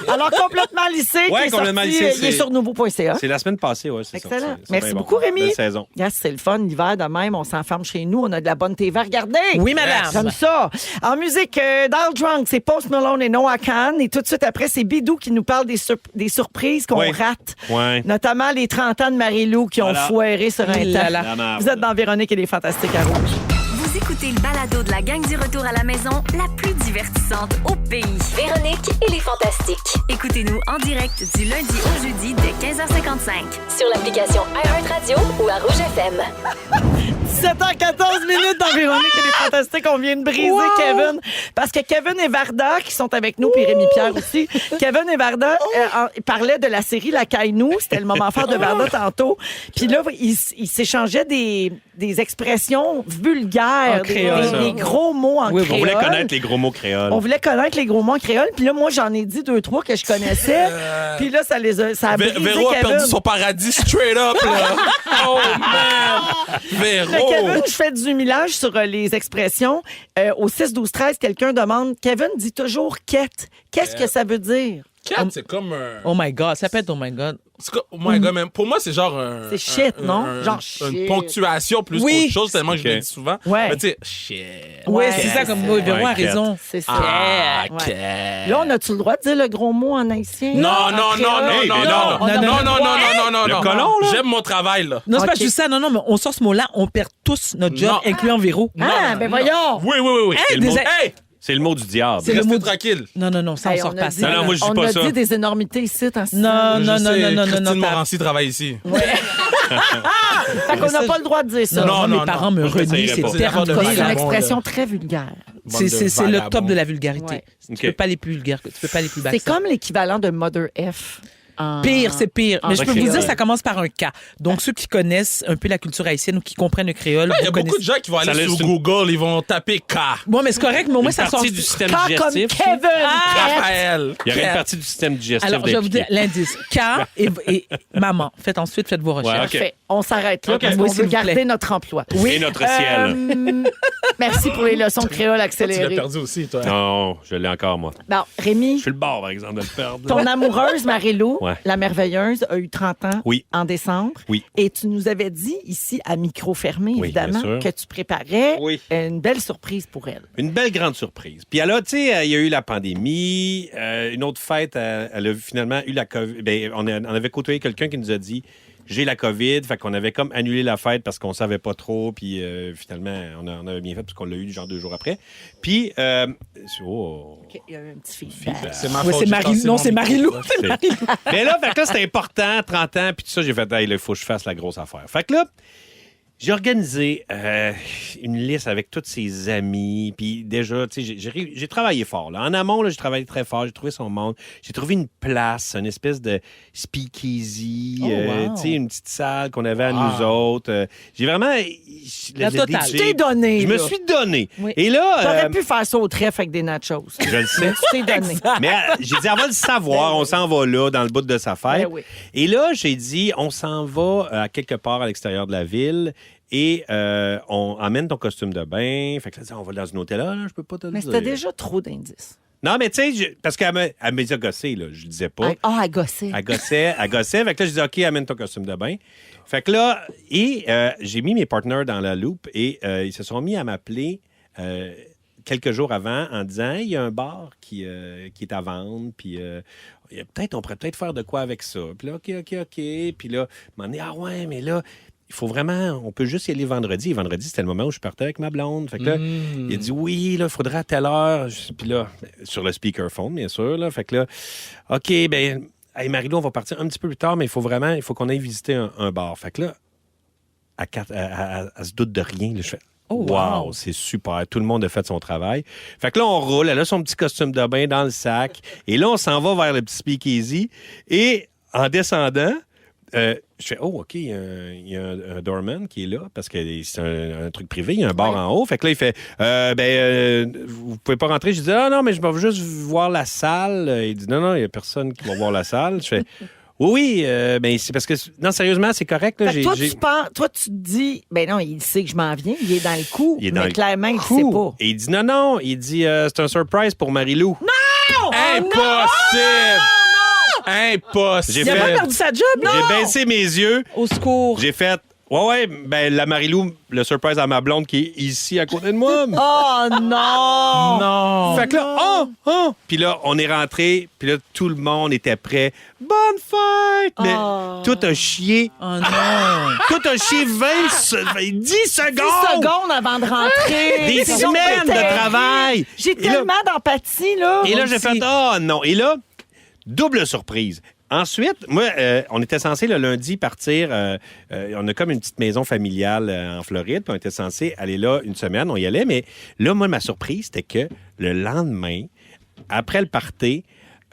Alors, complètement lycée, Ouais, qui est Complètement sorti, lycée, il est c'est- sur nouveau.ca. C'est la semaine passée, ouais, c'est Excellent. sorti. C'est Merci bien bon. beaucoup, Rémi. Belle saison. Yes, c'est le fun, l'hiver de même, on s'enferme chez nous, on a de la bonne TV à regarder. Oui, madame. J'aime ça. En musique, Dial Drunk, c'est Post Malone et Noah Khan. Et tout de suite après, c'est Bidou qui nous parle des surprises qu'on Oui. rate. Ouais. Notamment les 30 ans de Marie-Lou qui ont Voilà. foiré sur un Là, temps. là. La merde. Vous êtes dans Véronique et les Fantastiques à Rouge. Vous écoutez le balado de la gang du retour à la maison, la plus divertissante au pays. Véronique et les Fantastiques. Écoutez-nous en direct du lundi au jeudi dès 15h55. Sur l'application iHeartRadio ou à Rouge FM. 7h14 minutes dans Véronique et les Fantastiques. On vient de briser Kevin. Parce que Kevin et Varda, qui sont avec nous, puis Rémi Pierre aussi, Kevin et Varda parlaient de la série La Caille-nous. C'était le moment fort de Varda tantôt. Puis là, ils s'échangeaient des expressions vulgaires, En créole. des gros mots en On créole. voulait connaître les gros mots créoles. On voulait connaître les gros mots en créole. Puis là, moi, j'en ai dit 2-3 que je connaissais. Puis là, ça a brisé Véro a Kevin. perdu son paradis straight up, là. Oh, man. Fait, Véro. Kevin, je fais du millage sur les expressions. Au 6-12-13, quelqu'un demande, Kevin dit toujours « quête ». Qu'est-ce que ça veut dire? Cat, c'est comme un... Oh my God, ça peut être oh my God. C'est comme- oh my God, man. Pour moi, c'est genre un... C'est shit, non? Genre Une shit. ponctuation plus Oui. qu'autre chose, tellement que je Ok. le dis souvent. Ouais. Mais tu sais, shit. Oui, Ouais. c'est ça comme oui, Véro a Ouais, raison. C'est ça. Ah, Ouais. ok. Là, on a-tu le droit de dire le gros mot en haïtien? Non, En non, non, créole? non, Hey, non, mais non, non. non, On a non, le non, droit. non, non, Le non. colon, là? J'aime mon travail, là. Non, c'est pas Ok. juste ça. Non, mais on sort ce mot-là, on perd tous notre job, Non. incluant Véro. Ah, ben voyons! Oui, oui, oui, oui. C'est le des- mot- Hey, C'est le mot du diable. C'est le restez mot- tranquille. Non, ça, on Hey, sort a pas dit- ça. Non, moi, je dis on pas a ça. dit des énormités ici. Non, Je non, sais, non, Christine t'as- Morancy travaille ici. Fait qu'on n'a pas le droit de dire ça. Non, Non, mes non, parents non. me Moi, je renient, dirais c'est pas. C'est terminé. une là. expression très vulgaire. C'est le top de la vulgarité. Ouais. Tu Ok. peux pas aller plus vulgaire, tu peux pas aller plus bas. C'est que ça. comme l'équivalent de Mother F. Pire, c'est pire. Mais je peux ok. vous dire, ça commence par un K. Donc, ceux qui connaissent un peu la culture haïtienne ou qui comprennent le créole, Il y a vous beaucoup de connaissez- gens qui vont aller Ça sur laisse Google, ils vont taper K. Bon, mais c'est correct, mais au moins, Une ça sort. partie du système K comme digestif. Kevin. Raphaël. Il y aurait une Kat. partie du système digestif Alors, je vais vous dire d'impliqué. l'indice. K et maman. Faites vos recherches. Ouais, ok. Parfait. On s'arrête là Ok. parce qu'on Oui, veut s'il vous garder plaît. notre emploi. Et notre ciel. Merci pour les leçons de créole Tu l'as accélérées. perdu aussi, toi. Non, je l'ai encore, moi. Bon, Rémi, Je suis le bord, par exemple, de le perdre. ton amoureuse, Marie-Lou, Ouais. la merveilleuse, a eu 30 ans Oui. en décembre. Oui. Et tu nous avais dit ici, à micro fermé, Oui, évidemment, bien sûr. que tu préparais Oui. une belle surprise pour elle. Une belle grande surprise. Puis alors, tu sais, il y a eu la pandémie. Une autre fête, elle a finalement eu la COVID. Ben, on avait côtoyé quelqu'un qui nous a dit j'ai la COVID. Fait qu'on avait comme annulé la fête parce qu'on savait pas trop. Puis finalement, on avait bien fait parce qu'on l'a eu genre 2 jours après. Puis, oh. OK, il y a eu un petit feedback. C'est ma Ouais, faute. c'est j'ai Marie- cassé non, mon c'est micro. Marie-Lou. C'est- Mais là, fait que là, c'était important, 30 ans, puis tout ça, j'ai fait, hey, là, il faut que je fasse la grosse affaire. Fait que là, j'ai organisé une liste avec tous ses amis, puis déjà, tu sais, j'ai travaillé fort. Là. En amont, là, j'ai travaillé très fort, j'ai trouvé son monde, j'ai trouvé une place, une espèce de speakeasy, Oh, wow. tu sais, une petite salle qu'on avait à nous autres. J'ai vraiment... La totale. Tu t'es donné, Je me là. suis donné. Oui. Et là... T'aurais pu faire ça au trèfle avec des nachos. Je le sais. Tu t'es donné. Mais j'ai dit, on va le savoir, on s'en va là, dans le bout de sa fête. Ben oui. Et là, j'ai dit, on s'en va à quelque part à l'extérieur de la ville et on amène ton costume de bain. Fait que là, on va dans un hôtel là, je peux pas te le Mais dire. c'était déjà trop d'indices. Non, mais tu sais, parce qu'elle m'a dit gossé, là, je le disais pas. À gosser. Elle gossait. Fait que là, je dis, OK, amène ton costume de bain. Fait que là, j'ai mis mes partenaires dans la loupe et ils se sont mis à m'appeler quelques jours avant en disant, hey, il y a un bar qui est à vendre, puis on pourrait peut-être faire de quoi avec ça. Puis là, OK. Puis là, il m'a dit, ah ouais, mais là, il faut vraiment, on peut juste y aller vendredi. Et vendredi, c'était le moment où je partais avec ma blonde. Fait que là, il a dit, oui, là, il faudra à telle heure. Puis là, sur le speakerphone, bien sûr, là. Fait que là, OK, ben, hey, Marie-Lou, on va partir un petit peu plus tard, mais il faut qu'on aille visiter un bar. Fait que là, elle se doute de rien. Là, je fais, Oh, wow, wow. c'est super. Tout le monde a fait son travail. Fait que là, on roule. Elle a son petit costume de bain dans le sac. Et là, on s'en va vers le petit speakeasy. Et en descendant, je fais, oh, OK, il y a un doorman qui est là parce que c'est un truc privé. Il y a un bar en haut. Fait que là, il fait, vous pouvez pas rentrer. Je dis, ah non, mais je vais juste voir la salle. Il dit, non, il y a personne qui va voir la salle. Je fais, oui, ben c'est parce que, non, sérieusement, c'est correct. Là, Fait que toi, tu te dis, ben non, il sait que je m'en viens, il est dans le coup, Il est dans mais le clairement, il ne coup. sait pas. Et il dit, non, il dit, c'est un surprise pour Marie-Lou. Impossible! Impossible! J'ai Il a pas fait- perdu sa job, non? J'ai baissé mes yeux. Au secours. J'ai fait, ouais, ben la Marie-Lou, le surprise à ma blonde qui est ici à côté de moi. Oh non! Non! Fait que là, Puis là, on est rentré, puis là, tout le monde était prêt. Bonne fête! Mais tout a chié. Oh non. Tout a chié 10 secondes! 10 secondes avant de rentrer. Des C'est donc semaines de terrible. travail! J'ai Et là- tellement d'empathie, là. Et là, Moi j'ai aussi. fait, oh non. Et là, double surprise. Ensuite, moi, on était censé le lundi partir. On a comme une petite maison familiale en Floride. Puis on était censé aller là une semaine. On y allait. Mais là, moi, ma surprise, c'était que le lendemain, après le party,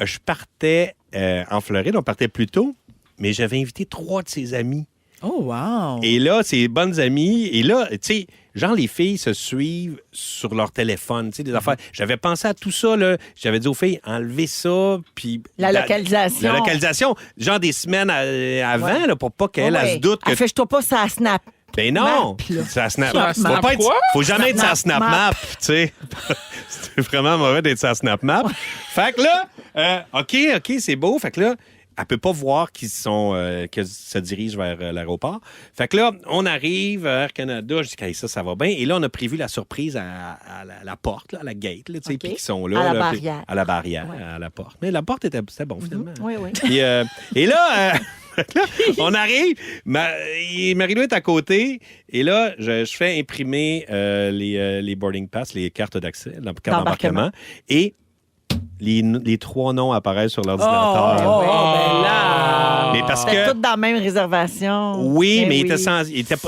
je partais en Floride. On partait plus tôt. Mais j'avais invité 3 de ses amis. Oh, wow. Et là, ses bonnes amies. Et là, tu sais, genre, les filles se suivent sur leur téléphone, tu sais, des affaires. J'avais pensé à tout ça, là. J'avais dit aux filles, enlevez ça, puis... La localisation. La localisation. Genre des semaines avant, là, pour pas qu'elle elle se doute que... Affiche-toi pas ça Snap. Ben non! Map, là. Ça snap. Ça Faut, snap pas être- quoi? faut jamais être sa Snap snap map. map, tu sais. C'était vraiment mauvais d'être sa snap map. Fait que là, OK, c'est beau. Fait que là, elle peut pas voir qu'ils se dirigent vers l'aéroport. Fait que là, on arrive à Air Canada. Je dis, hey, ça va bien. Et là, on a prévu la surprise à la porte, là, à la gate, là, tu sais, OK. puis qui sont là. À la là, puis- barrière. À la barrière, Ouais. à la porte. Mais la porte c'était bon, finalement. Oui, oui. Puis, et là, là, on arrive. Marie-Lou est à côté. Et là, je fais imprimer les boarding pass, les cartes d'accès, la carte d'embarquement. Et les 3 noms apparaissent sur l'ordinateur. ben là. Mais parce C'était que... toutes dans la même réservation. Oui, Ben mais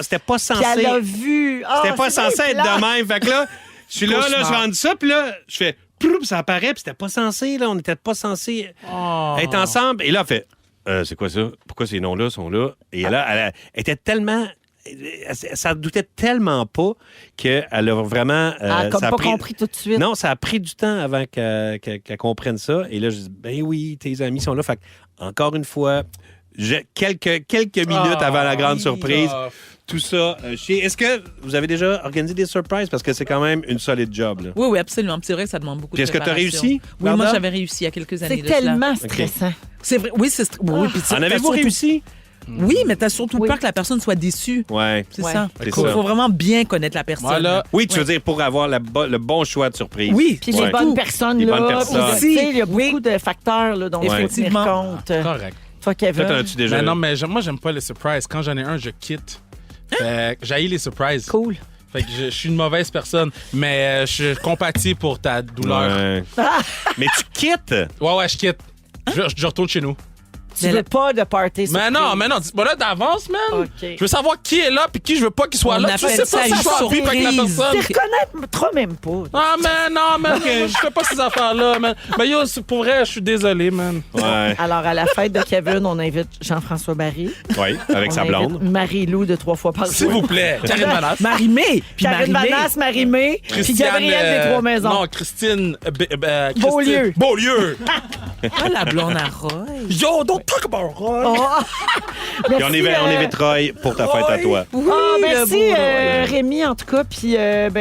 c'était pas Puis censé... elle a vu. Ah, C'était pas c'est censé bien être plate. de même. Fait que là, Je suis là, Cauchemar. je rentre ça, puis là, je fais... Ploup, ça apparaît, puis c'était pas censé, là. On n'était pas censé être ensemble. Et là, elle fait... c'est quoi ça? Pourquoi ces noms-là sont là? Et là, elle était tellement... Ça doutait tellement pas qu'elle a vraiment... Comme ça a pas pris- compris tout de suite. Non, ça a pris du temps avant qu'elle comprenne ça. Et là, je dis, ben oui, tes amis sont là. Fait que, encore une fois, quelques minutes avant la grande surprise, tout ça. Est-ce que vous avez déjà organisé des surprises? Parce que c'est quand même une solide job. Là. Oui, absolument. Puis c'est vrai que ça demande beaucoup Puis de est-ce que t'as préparation. réussi, Oui, moi, Varda? j'avais réussi il y a quelques années. C'est de cela. tellement stressant. C'est vrai. Oui, c'est... Oui, puis En avez-vous réussi? Oui, mais t'as surtout Oui. peur que la personne soit déçue. Ouais. C'est Ouais. ça. C'est Il faut ça. vraiment bien connaître la personne. Voilà. Oui, tu veux dire pour avoir le bon choix de surprise. Oui. Puis Ouais. les bonnes personnes, Les là. bonnes personnes. puis, tu sais, il y a beaucoup de facteurs là, dont il faut tenir Effectivement. compte. Correct. Toi, Kevin. Toi, t'en as-tu déjà... Mais non, mais moi, j'aime pas les surprises. Quand j'en ai un, je quitte. Fait que j'haïs les surprises. Cool. Fait que je suis une mauvaise personne, mais je compatis pour ta douleur. Ouais. Mais tu quittes? Ouais, je quitte. Je retourne chez nous. Tu veux pas de party Mais non, dis-moi là d'avance, man. OK. Je veux savoir qui est là puis qui je veux pas qu'il soit On là. Tu appelle sais ça pas si une je suis en pub avec la surprise. personne. Tu reconnaître trop même pas. Ah, man, non, man. Je fais pas ces affaires-là, man. Mais yo, pour vrai, je suis désolé, man. Ouais. Alors, à la fête de Kevin, on invite Jean-François Barry. Oui, avec On sa invite blonde. Marie-Lou de 3 fois par jour. S'il vous plaît. Karine Manas. Marie-Mé. Puis Karine Marie-Mé. Vanasse, Marie-Mé, puis Gabrielle des Trois Maisons. Non, Christine. Beaulieu. Beaulieu. Ah, la blonde à Roy. Yo, don't talk about Roy. Oh. Puis on invite Roy pour ta fête à toi. Ah, le merci, beau Roy. Rémi, en tout cas. Puis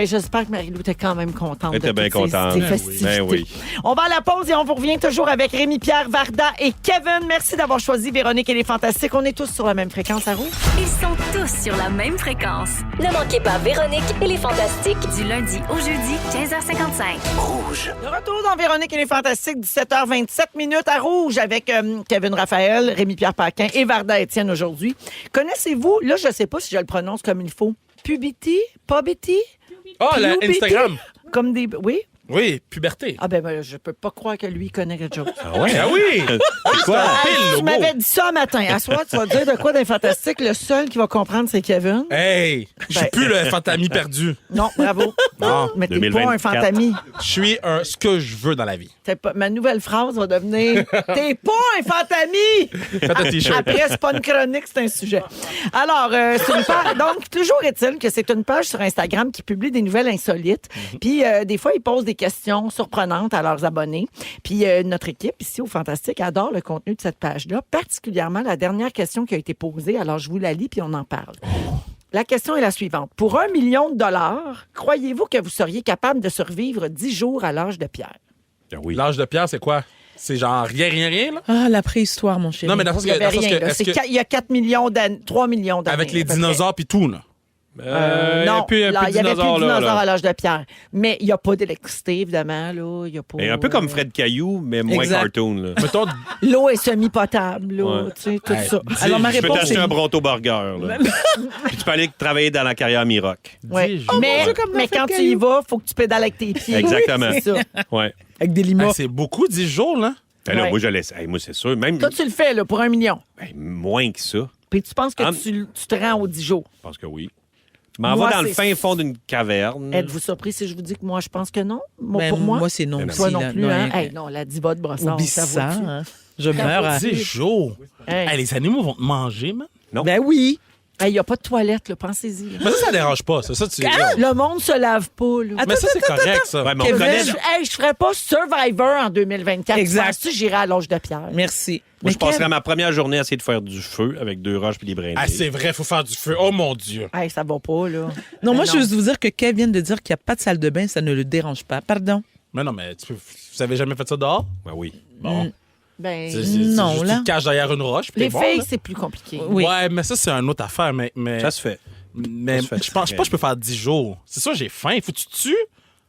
j'espère que Marie-Lou était quand même contente. Elle était de bien toutes ces- contente. ces Ben festivités. oui. Ben oui. On va à la pause et on vous revient toujours avec Rémi-Pierre, Varda et Kevin. Merci d'avoir choisi Véronique et les Fantastiques. On est tous sur la même fréquence à Rouge. Ils sont tous sur la même fréquence. Ne manquez pas Véronique et les Fantastiques. Du lundi au jeudi, 15h55. De retour dans Véronique et les Fantastiques, 17h27 minutes à Rouge avec Kevin Raphaël, Rémi-Pierre Paquin et Varda Étienne aujourd'hui. Connaissez-vous, là, je ne sais pas si je le prononce comme il faut, Pubiti? Pubiti? Oh, Instagram. Comme des... Oui? Oui, puberté. Ah ben, je peux pas croire que lui connaît quelque chose. Ah ouais? Ah oui. C'est quoi? Tu logo. m'avais dit ça matin. À soir, tu vas dire de quoi d'un fantastique. Le seul qui va comprendre, c'est Kevin. Hey, je suis Ben- plus le fantami perdu. Non, bravo. Non, Mais t'es pas 2024. un fantami. Je suis ce que je veux dans la vie. Ma nouvelle phrase va devenir t'es pas un fantami. Faites un t-shirt. Après, c'est pas une chronique, c'est un sujet. Alors, c'est une page. Donc, toujours est-il que c'est une page sur Instagram qui publie des nouvelles insolites. Puis, des fois, ils posent des questions surprenantes à leurs abonnés. Puis, notre équipe ici au Fantastique adore le contenu de cette page-là, particulièrement la dernière question qui a été posée. Alors, je vous la lis puis on en parle. La question est la suivante. Pour $1 million, croyez-vous que vous seriez capable de survivre 10 jours à l'âge de pierre? Ah oui. L'âge de pierre, c'est quoi? C'est genre rien, là? Ah, la préhistoire, mon chéri. Non, mais dans le sens Il y que... avait dans le sens rien. que- là. est-ce C'est que- il y a 4 millions d'années, 3 millions d'années. avec les à peu près. dinosaures puis tout, là. Non, il y a là, plus il y avait plus de dinosaures, là. dinosaures à l'âge de pierre. Mais il n'y a pas d'électricité, évidemment. Là. Il y a pas, Et un peu comme Fred Caillou, mais moins Exact. cartoon. Là. Mettons, L'eau est semi-potable, là, Ouais. tu sais, tout Hey, ça. dis- Alors, ma Je peux réponse t'acheter est... un Bronto Burger. Là. Puis tu peux aller travailler dans la carrière Mi-Rock. Ouais. 10 jours. Mais, Dieu, comme dans mais Fred quand tu y Caillou. vas, il faut que tu pédales avec tes pieds. Exactement. Oui, c'est ça. Ouais. Avec des limas. Hey, c'est beaucoup, 10 jours, là. Ben là, Ouais. moi, je laisse. Hey, moi, c'est sûr. Même Toi, tu le fais là, pour $1 million. moins que ça. Puis tu penses que Ah. tu te rends aux 10 jours. Je pense que oui. Je m'en Moi, vais dans le c'est- fin fond d'une caverne. Êtes-vous surpris si je vous dis que moi, je pense que non? Ben, pour moi? c'est non Ben, aussi. Toi non là. plus, hein? hein. Hey, non, la diva de Brossard, Oublie ça ça. vaut-tu? hein. Je meurs à... 10 jours. Hey. Hey, les animaux vont te manger, man. Non. Ben oui. Il n'y a pas de toilette, là, pensez-y. là. Mais ça dérange pas. Ça, tu... Le monde se lave pas. Là. Mais ça, c'est correct, ça. Ouais, mais on Kevin, connaît. je ferais pas Survivor en 2024. Exact. Penses-tu j'irai à l'âge de pierre? Merci. Moi, je Mais passerais Kev, ma première journée à essayer de faire du feu avec 2 roches puis des brindilles. Ah, c'est vrai, faut faire du feu. Oh, mon Dieu. Hey, ça va pas, là. Non, moi, Mais je veux juste vous dire que Kev vient de dire qu'il n'y a pas de salle de bain, ça ne le dérange pas. Pardon. Mais non, mais vous avez jamais fait ça dehors? Ben oui. Bon. Ben, Non, juste là. Tu te caches derrière une roche. puis les t'es bon, filles, là. c'est plus compliqué. Oui. Ouais, mais ça, c'est une autre affaire. Mais Ça se fait. mais ça se fait je pense pas que je peux faire 10 jours. C'est ça, j'ai faim. Faut que tu te tues?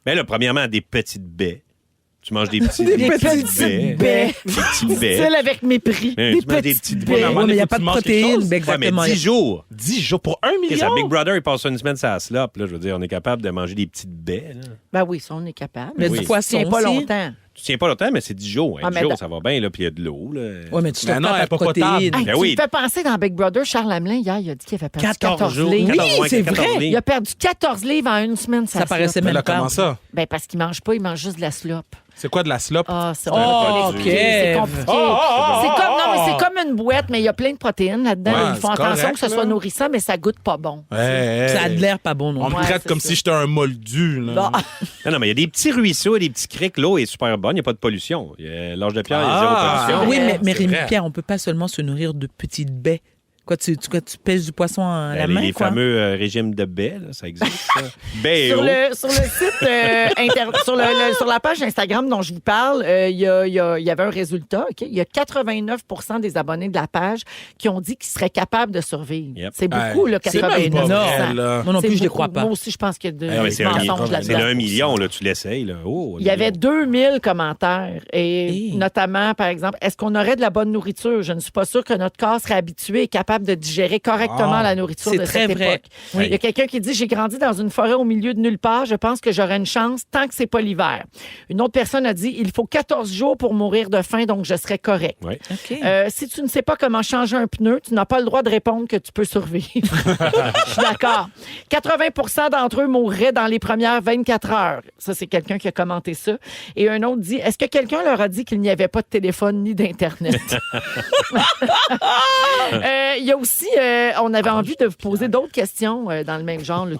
Mais là, premièrement, des petites baies. Tu manges des petits Des petites petites baies. Des petites baies. Celle avec mépris. Hein, Des tu manges des petites petites baies. baies. Oui, mais il n'y a faut pas que de tu manges quelque protéines. chose. Ben, Ouais, mais exactement. 10 jours. 10 jours pour 1 Et million? ça, Big Brother, il passe une semaine, ça slop. Là, je veux dire, on est capable de manger des petites baies. Là. Ben oui, ça, on est capable. Mais Oui. du poisson Tiens pas aussi. longtemps. Tu tiens pas longtemps, mais c'est 10 jours. Ah, 10 mais jours, ça va bien, là, puis il y a de l'eau. Là. Ouais, mais tu Mais te non, elle est pas de pas potable. protéines. Hey, Ben tu oui. me fais penser dans Big Brother, Charles Hamelin, hier, il a dit qu'il avait perdu 14 jours. livres. Oui, c'est vrai. Il a perdu 14 livres en une semaine. Ça paraissait slope. Mais même là, pas. comment ça? Ben, parce qu'il mange pas, il mange juste de la slop. C'est quoi de la slop? Ah, c'est Oh, compliqué. ok. C'est compliqué. C'est comme, non, mais c'est comme une boîte, mais il y a plein de protéines là-dedans. Ouais, Ils font c'est attention correct, que ce soit là. nourrissant, mais ça goûte pas bon. Hey, Ça a hey. de l'air pas bon non On me Ouais, traite c'est comme ça. si j'étais un moldu. Là. Bon. Non, mais il y a des petits ruisseaux et des petits criques. L'eau est super bonne. Il n'y a pas de pollution. L'Ange de Pierre, il y a Ah. zéro pollution. Oui, mais C'est Rémi vrai. Pierre, on peut pas seulement se nourrir de petites baies. Quoi, tu pêches du poisson à la main, Les quoi? fameux régimes de baies, là, ça existe. Ça. Baies et Sur eau. le site, sur la page Instagram dont je vous parle, il y avait un résultat. OK? Il y a 89 des abonnés de la page qui ont dit qu'ils seraient capables de survivre. Yep. C'est beaucoup, Hey, là, c'est même 89 pas vrai, là. Moi non C'est plus, je les beaucoup. crois pas. Moi aussi, je pense qu'il y a de Ah ouais, c'est mensonges là-dedans. le 1 million, là, tu l'essayes. Là. Oh, Il y avait 2000 commentaires et Hey. notamment, par exemple, est-ce qu'on aurait de la bonne nourriture? Je ne suis pas sûre que notre corps serait habitué et capable de digérer correctement Ah. la nourriture C'est de très cette vrai. époque. Oui. Il y a quelqu'un qui dit, j'ai grandi dans une forêt au milieu de nulle part. Je pense que j'aurais une chance tant que c'est pas l'hiver. Une autre personne a dit, il faut 14 jours pour mourir de faim, donc je serais correct. Ouais. OK. Si tu ne sais pas comment changer un pneu, tu n'as pas le droit de répondre que tu peux survivre. Je suis d'accord. 80 d'entre eux mourraient dans les premières 24 heures. Ça, c'est quelqu'un qui a commenté ça. Et un autre dit, est-ce que quelqu'un leur a dit qu'il n'y avait pas de téléphone ni d'Internet? Il y a aussi, on avait envie de vous poser d'autres questions dans le même genre. Là.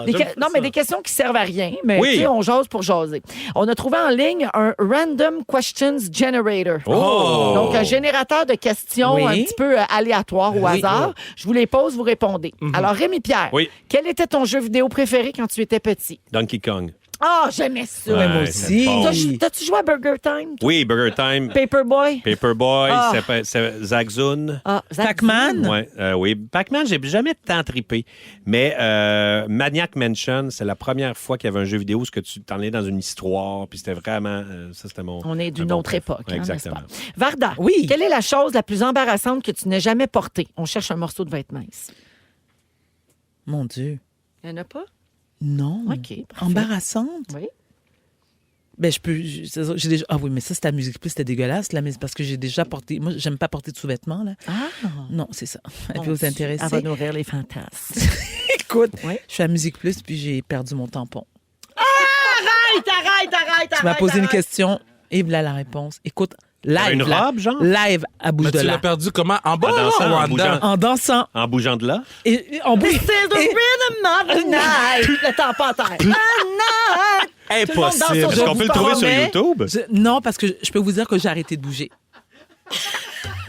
Tu sais, non, mais des questions qui servent à rien, mais Oui. tu sais, on jase pour jaser. On a trouvé en ligne un Random Questions Generator. Oh! Donc, un générateur de questions Oui. un petit peu aléatoires au hasard. Je vous les pose, vous répondez. Alors, Rémi-Pierre, Oui. quel était ton jeu vidéo préféré quand tu étais petit? Donkey Kong. Ah, j'aimais ça. Ouais, moi Ouais, aussi. c'est bon. T'as-tu joué à Burger Time? Oui, Burger Time. Paperboy? Paperboy, Ah. c'est Zagzoon. Ah, Pac-Man? Ouais, oui. Pac-Man, j'ai jamais tant trippé. Mais Maniac Mansion, c'est la première fois qu'il y avait un jeu vidéo où tu t'en allais dans une histoire, puis c'était vraiment... ça, c'était mon... On est un d'une bon autre préf. époque. Ouais, hein, exactement. n'est-ce pas? Varda, Oui. quelle est la chose la plus embarrassante que tu n'aies jamais portée? On cherche un morceau de vêtement ici. Mon Dieu. Il n'y en a pas? Non. OK, parfait. Embarrassante? Oui. Ben, j'ai déjà. Ah oui, mais ça, c'était à Musique Plus, c'était dégueulasse, là, mais c'est parce que j'ai déjà porté. Moi, j'aime pas porter de sous-vêtements, là. Ah! Non, c'est ça. Elle Mon peut vous Dieu, intéresser. Elle va nourrir les fantasmes. Écoute, Oui. je suis à Musique Plus, puis j'ai perdu mon tampon. Arrête! Tu m'as posé une question, et voilà la réponse. Écoute, live. Une là, robe, genre? Live à bouche Mais de tu l'as là. perdu comment? En bas En dansant, ou en en bougeant. dedans? En dansant. En bougeant de là? Et en bouche. This is the rhythm of the night. Le tampon à terre. Impossible. Est-ce qu'on peut le trouver sur YouTube? Non, parce que je peux vous dire que j'ai arrêté de bouger.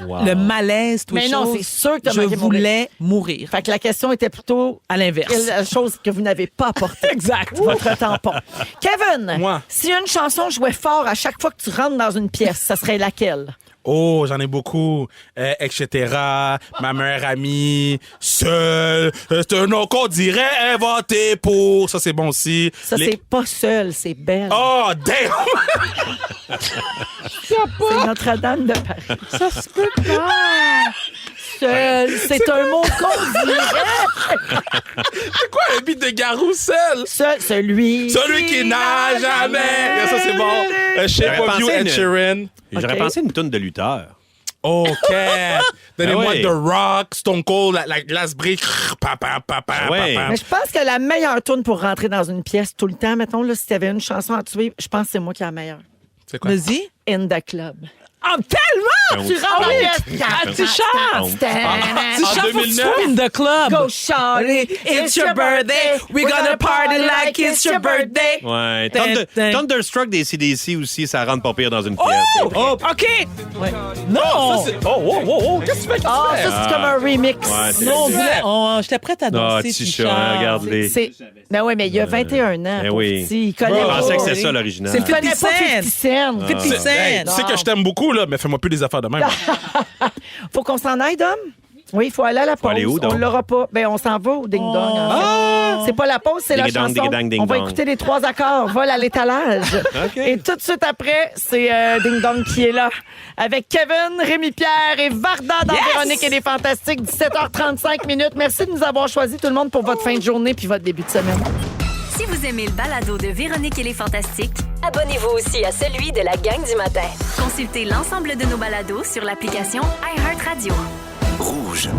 Wow. Le malaise, tout Mais non, c'est sûr que t'as je manqué voulais mourir. Fait que la question était plutôt À l'inverse. la chose que vous n'avez pas apportée. Exact. Votre tampon. Kevin, Moi. si une chanson jouait fort à chaque fois que tu rentres dans une pièce, ça serait laquelle? Oh, j'en ai beaucoup. Etc. Ma meilleure amie. Seul. C'est un nom qu'on dirait inventé pour. Ça, c'est bon aussi. Ça, c'est pas seul, c'est belle. Oh, damn! C'est Notre-Dame de Paris. Ça se peut pas. Seul, c'est un mot qu'on dirait. C'est quoi un beat de Garoussel? Seul, celui Celui qui n'a jamais. Ça, c'est bon. Shape J'aurais of You, pensé Ed une- Sheeran. J'aurais OK. pensé à une toune de lutteur. OK. Donnez-moi Ah ouais. The Rock, Stone Cold, la glace brique. Ah ouais. Mais je pense que la meilleure tune pour rentrer dans une pièce tout le temps, mettons, là, si tu avais une chanson à tuer, je pense que c'est moi qui ai la meilleure. C'est quoi? Vas-y. In the Club. Oh, tellement! Tu rentres dans la pièce. Ah, tu chantes! Tu En chantes pour 2009. in the club. Go, Charlie. It's your birthday. We're gonna party like it's your birthday. Ouais. Tin. Thunderstruck des CDC aussi, ça rentre pas pire dans une pièce. Oh! OK! Non! Qu'est-ce que tu fais? Ah, ça, c'est comme un remix. Ouais, c'est- Non, j'étais prête à Ah, danser. petit Tisha. chat, hein, regarde-les. Ben oui, mais il y a 21 ans. Ben pauvre oui. petit. Il connaît Je pas. pensais que c'était ça l'original. C'est Il connaît pas 50 50 Cent. 50 Cent. Hey, tu sais que je t'aime beaucoup, là, mais fais-moi plus des affaires de même. Faut qu'on s'en aille, Dom? Oui, il faut aller à la pause. aller où, donc? On l'aura pas. Ben, on s'en va au ding-dong. en fait. C'est pas la pause, c'est la Ding-dong, chanson. ding-dong, ding-dong. On va écouter les 3 accords. Vol à l'étalage. OK. Et tout de suite après, c'est Ding Dong qui est là. Avec Kevin, Rémi-Pierre et Varda dans Véronique et les Fantastiques. 17h35 minutes. Merci de nous avoir choisis, tout le monde, pour votre fin de journée puis votre début de semaine. Si vous aimez le balado de Véronique et les Fantastiques, Abonnez-vous aussi à celui de la gang du matin. Consultez l'ensemble de nos balados sur l'application iHeartRadio. Rouge.